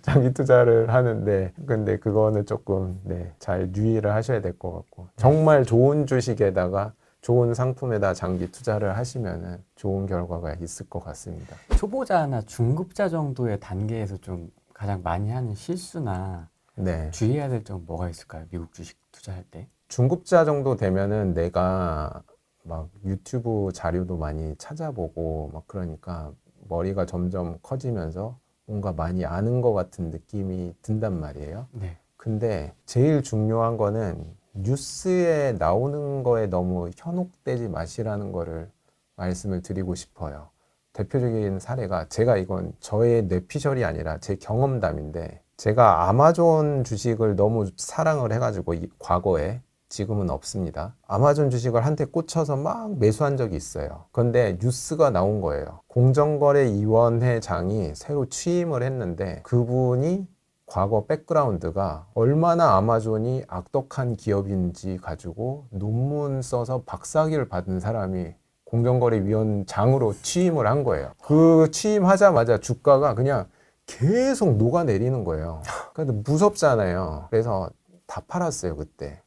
장기 투자를 하는데 근데 그거는 조금 잘 유의를 하셔야 될 것 같고 정말 좋은 주식에다가 좋은 상품에다 장기 투자를 하시면은 좋은 결과가 있을 것 같습니다. 초보자나 중급자 정도의 단계에서 좀 가장 많이 하는 실수나 네. 주의해야 될 점 뭐가 있을까요? 미국 주식 투자할 때? 중급자 정도 되면은 내가 막 유튜브 자료도 많이 찾아보고 막 그러니까 머리가 점점 커지면서 뭔가 많이 아는 것 같은 느낌이 든단 말이에요. 네. 근데 제일 중요한 거는 뉴스에 나오는 거에 너무 현혹되지 마시라는 거를 말씀을 드리고 싶어요. 대표적인 사례가 제가 이건 저의 뇌피셜이 아니라 제 경험담인데 제가 아마존 주식을 너무 사랑을 해가지고 과거에 지금은 없습니다. 아마존 주식을 한테 꽂혀서 막 매수한 적이 있어요. 그런데 뉴스가 나온 거예요. 공정거래위원회장이 새로 취임을 했는데 그분이 과거 백그라운드가 얼마나 아마존이 악덕한 기업인지 가지고 논문 써서 박사학위를 받은 사람이 공정거래위원장으로 취임을 한 거예요. 그 취임하자마자 주가가 그냥 계속 녹아내리는 거예요. 근데 무섭잖아요. 그래서 다 팔았어요, 그때.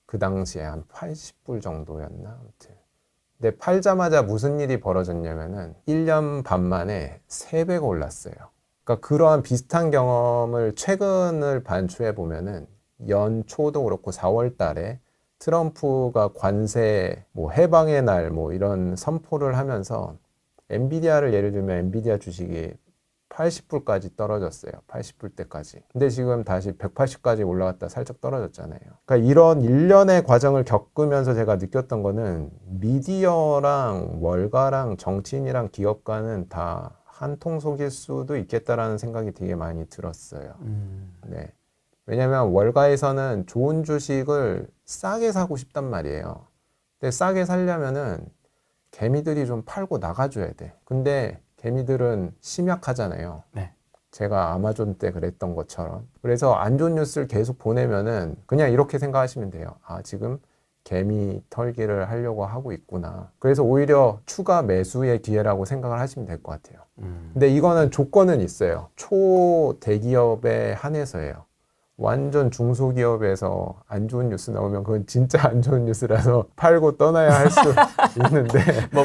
그 당시에 한 80불 정도였나? 아무튼. 근데 팔자마자 무슨 일이 벌어졌냐면은 1년 반 만에 3배가 올랐어요. 그러니까 그러한 비슷한 경험을 최근을 반추해 보면은 연초도 그렇고 4월 달에 트럼프가 관세 뭐 해방의 날 뭐 이런 선포를 하면서 엔비디아를 예를 들면 엔비디아 주식이 80불까지 떨어졌어요. 80불 때까지. 근데 지금 다시 180까지 올라갔다 살짝 떨어졌잖아요. 그러니까 이런 일련의 과정을 겪으면서 제가 느꼈던 거는 미디어랑 월가랑 정치인이랑 기업가는 다 한 통 속일 수도 있겠다라는 생각이 되게 많이 들었어요. 네. 왜냐면 월가에서는 좋은 주식을 싸게 사고 싶단 말이에요. 근데 싸게 살려면은 개미들이 좀 팔고 나가줘야 돼. 근데 개미들은 심약하잖아요. 네. 제가 아마존 때 그랬던 것처럼. 그래서 안 좋은 뉴스를 계속 보내면은 그냥 이렇게 생각하시면 돼요. 아, 지금 개미 털기를 하려고 하고 있구나. 그래서 오히려 추가 매수의 기회라고 생각을 하시면 될 것 같아요. 근데 이거는 조건은 있어요. 초대기업에 한해서예요. 완전 중소기업에서 안 좋은 뉴스 나오면 그건 진짜 안 좋은 뉴스라서 팔고 떠나야 할 수 있는데 뭐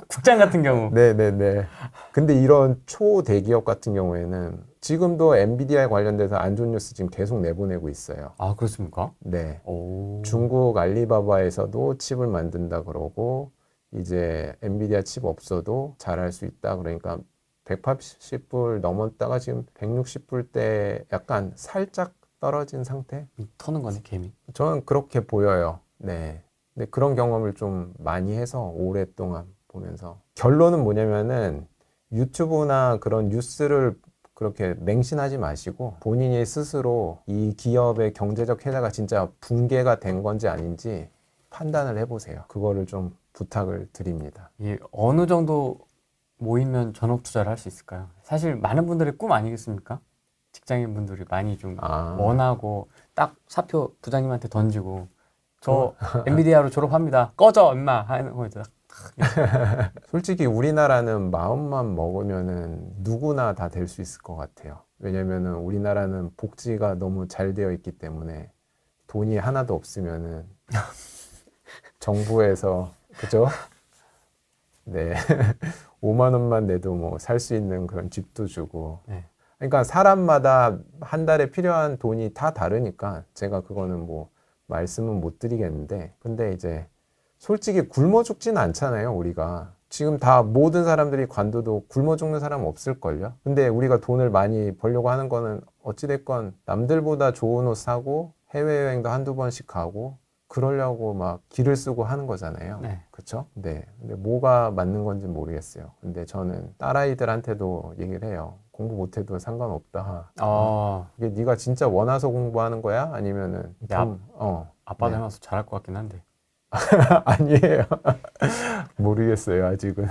국장 같은 경우. 네네네. 근데 이런 초대기업 같은 경우에는 지금도 엔비디아에 관련돼서 안 좋은 뉴스 지금 계속 내보내고 있어요. 아, 그렇습니까? 네. 오. 중국 알리바바에서도 칩을 만든다 그러고 이제 엔비디아 칩 없어도 잘할 수 있다 그러니까 180불 넘었다가 지금 160불 대 약간 살짝 떨어진 상태? 터는 거네, 개미. 저는 그렇게 보여요. 네. 근데 그런 경험을 좀 많이 해서 오랫동안 보면서 결론은 뭐냐면은 유튜브나 그런 뉴스를 그렇게 맹신하지 마시고 본인이 스스로 이 기업의 경제적 혜자가 진짜 붕괴가 된 건지 아닌지 판단을 해보세요. 그거를 좀 부탁을 드립니다. 이 어느 정도 모이면 전업 투자를 할 수 있을까요? 사실 많은 분들의 꿈 아니겠습니까? 직장인 분들이 많이 좀 원하고 딱 사표 부장님한테 던지고 저 엔비디아로 졸업합니다. 꺼져 임마 하는 거 이제 솔직히 우리나라는 마음만 먹으면은 누구나 다 될 수 있을 것 같아요. 왜냐면은 우리나라는 복지가 너무 잘 되어 있기 때문에 돈이 하나도 없으면은 정부에서 그죠? 네. 5만 원만 내도 뭐 살 수 있는 그런 집도 주고. 네. 그러니까 사람마다 한 달에 필요한 돈이 다 다르니까 제가 그거는 뭐 말씀은 못 드리겠는데 근데 이제 솔직히 굶어 죽지는 않잖아요, 우리가. 지금 다 모든 사람들이 관둬도 굶어 죽는 사람은 없을걸요? 근데 우리가 돈을 많이 벌려고 하는 거는 어찌됐건 남들보다 좋은 옷 사고 해외여행도 한두 번씩 가고 그러려고 막 기를 쓰고 하는 거잖아요. 네. 그쵸? 네. 근데 뭐가 맞는 건지 모르겠어요. 근데 저는 딸아이들한테도 얘기를 해요. 공부 못해도 상관없다. 이게 네가 진짜 원해서 공부하는 거야? 아니면은 좀, 아빠 네. 닮아서 잘할 것 같긴 한데. 아니에요. 모르겠어요, 아직은.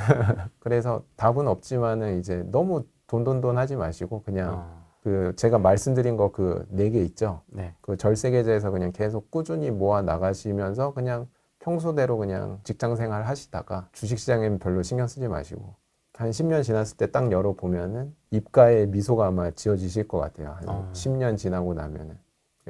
그래서 답은 없지만은 이제 너무 돈돈돈 하지 마시고 그냥 그 제가 말씀드린 거 그 4개 있죠. 네. 그 절세 계좌에서 그냥 계속 꾸준히 모아 나가시면서 그냥 평소대로 그냥 직장 생활 하시다가 주식 시장에는 별로 신경 쓰지 마시고 한 10년 지났을 때 딱 열어보면은 입가에 미소가 아마 지어지실 것 같아요. 한 10년 지나고 나면은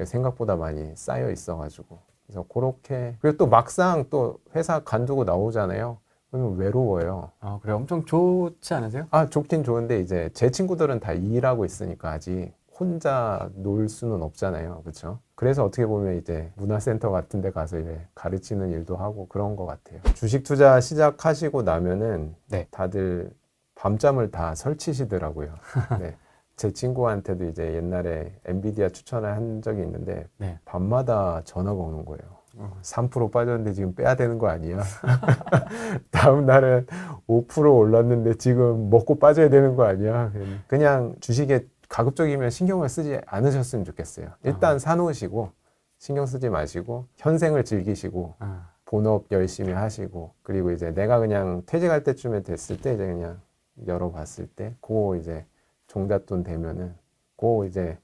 생각보다 많이 쌓여 있어가지고 그래서 그렇게 그리고 또 막상 또 회사 관두고 나오잖아요. 그러면 외로워요. 아, 그래 엄청 좋지 않으세요? 아, 좋긴 좋은데 이제 제 친구들은 다 일하고 있으니까 아직 혼자 놀 수는 없잖아요. 그렇죠? 그래서 어떻게 보면 이제 문화센터 같은 데 가서 이제 가르치는 일도 하고 그런 것 같아요. 주식 투자 시작하시고 나면은 네. 다들 밤잠을 다 설치시더라고요. 네. 제 친구한테도 이제 옛날에 엔비디아 추천을 한 적이 있는데 네. 밤마다 전화가 오는 거예요. 3% 빠졌는데 지금 빼야 되는 거 아니야? 다음 날은 5% 올랐는데 지금 먹고 빠져야 되는 거 아니야? 그냥 주식에 가급적이면 신경을 쓰지 않으셨으면 좋겠어요. 일단 사놓으시고 신경 쓰지 마시고 현생을 즐기시고 본업 열심히 하시고 그리고 이제 내가 그냥 퇴직할 때쯤에 됐을 때 이제 그냥 열어봤을 때 그거 이제 종잣돈 되면은 그거 이제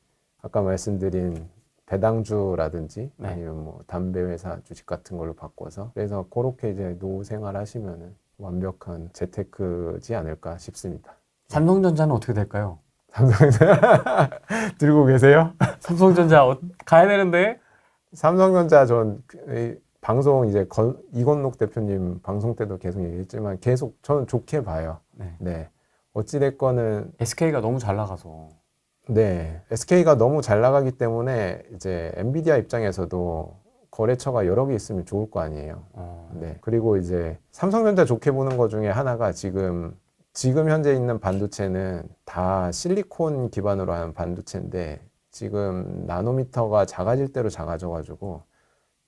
아까 말씀드린 배당주라든지 네. 아니면 뭐 담배 회사 주식 같은 걸로 바꿔서 그래서 그렇게 이제 노후 생활 하시면은 완벽한 재테크지 않을까 싶습니다. 삼성전자는 어떻게 될까요? 삼성전자 들고 계세요? 삼성전자 가야 되는데. 삼성전자 전 방송 이제 이건록 대표님 방송 때도 계속 얘기했지만 계속 저는 좋게 봐요. 네. 네. 어찌됐건은 SK가 너무 잘 나가서. 네, SK가 너무 잘 나가기 때문에 이제 엔비디아 입장에서도 거래처가 여러 개 있으면 좋을 거 아니에요. 네, 그리고 이제 삼성전자 좋게 보는 것 중에 하나가 지금 현재 있는 반도체는 다 실리콘 기반으로 하는 반도체인데 지금 나노미터가 작아질 대로 작아져가지고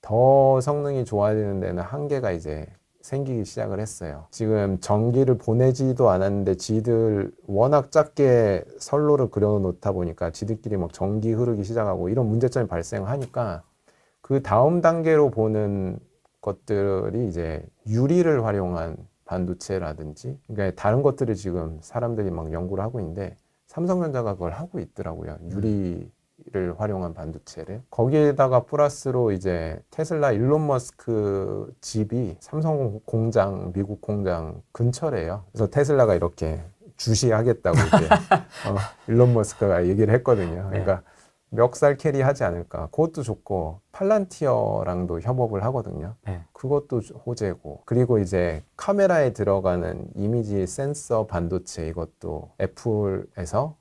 더 성능이 좋아지는 데는 한계가 이제 생기기 시작을 했어요. 지금 전기를 보내지도 않았는데 지들 워낙 작게 선로를 그려놓다 보니까 지들끼리 막 전기 흐르기 시작하고 이런 문제점이 발생하니까 그 다음 단계로 보는 것들이 이제 유리를 활용한 반도체라든지 그러니까 다른 것들을 지금 사람들이 막 연구를 하고 있는데 삼성전자가 그걸 하고 있더라고요. 유리를 활용한 반도체를. 거기에다가 플러스로 이제 테슬라 일론 머스크 집이 삼성 공장, 미국 공장 근처래요. 그래서 테슬라가 이렇게 주시하겠다고 이제 일론 머스크가 얘기를 했거든요. 그러니까 멱살 캐리 하지 않을까. 그것도 좋고 팔란티어랑도 협업을 하거든요. 네. 그것도 호재고. 그리고 이제 카메라에 들어가는 이미지 센서 반도체 이것도 애플에서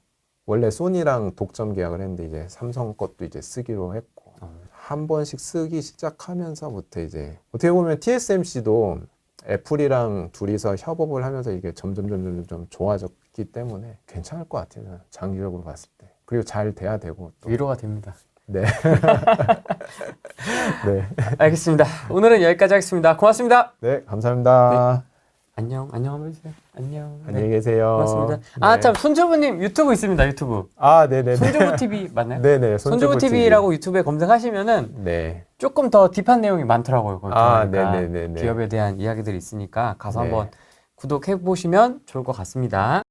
원래 소니랑 독점 계약을 했는데 이제 삼성 것도 이제 쓰기로 했고 한 번씩 쓰기 시작하면서부터 이제 어떻게 보면 TSMC도 애플이랑 둘이서 협업을 하면서 이게 점점 좋아졌기 때문에 괜찮을 것 같아요. 장기적으로 봤을 때. 그리고 잘 돼야 되고 또. 위로가 됩니다. 네. 네. 알겠습니다. 오늘은 여기까지 하겠습니다. 고맙습니다. 네, 감사합니다. 안녕 한번 해주세요. 안녕. 안녕히 계세요. 고맙습니다. 네. 아, 참, 손주부님 유튜브 있습니다. 유튜브. 아, 네네네. 손주부 TV 맞나요? 네네. 손주부 TV라고 유튜브에 검색하시면은 네. 조금 더 딥한 내용이 많더라고요. 거기 아, 들어가니까. 네네네네. 기업에 대한 이야기들이 있으니까 가서 네. 한번 구독해 보시면 좋을 것 같습니다.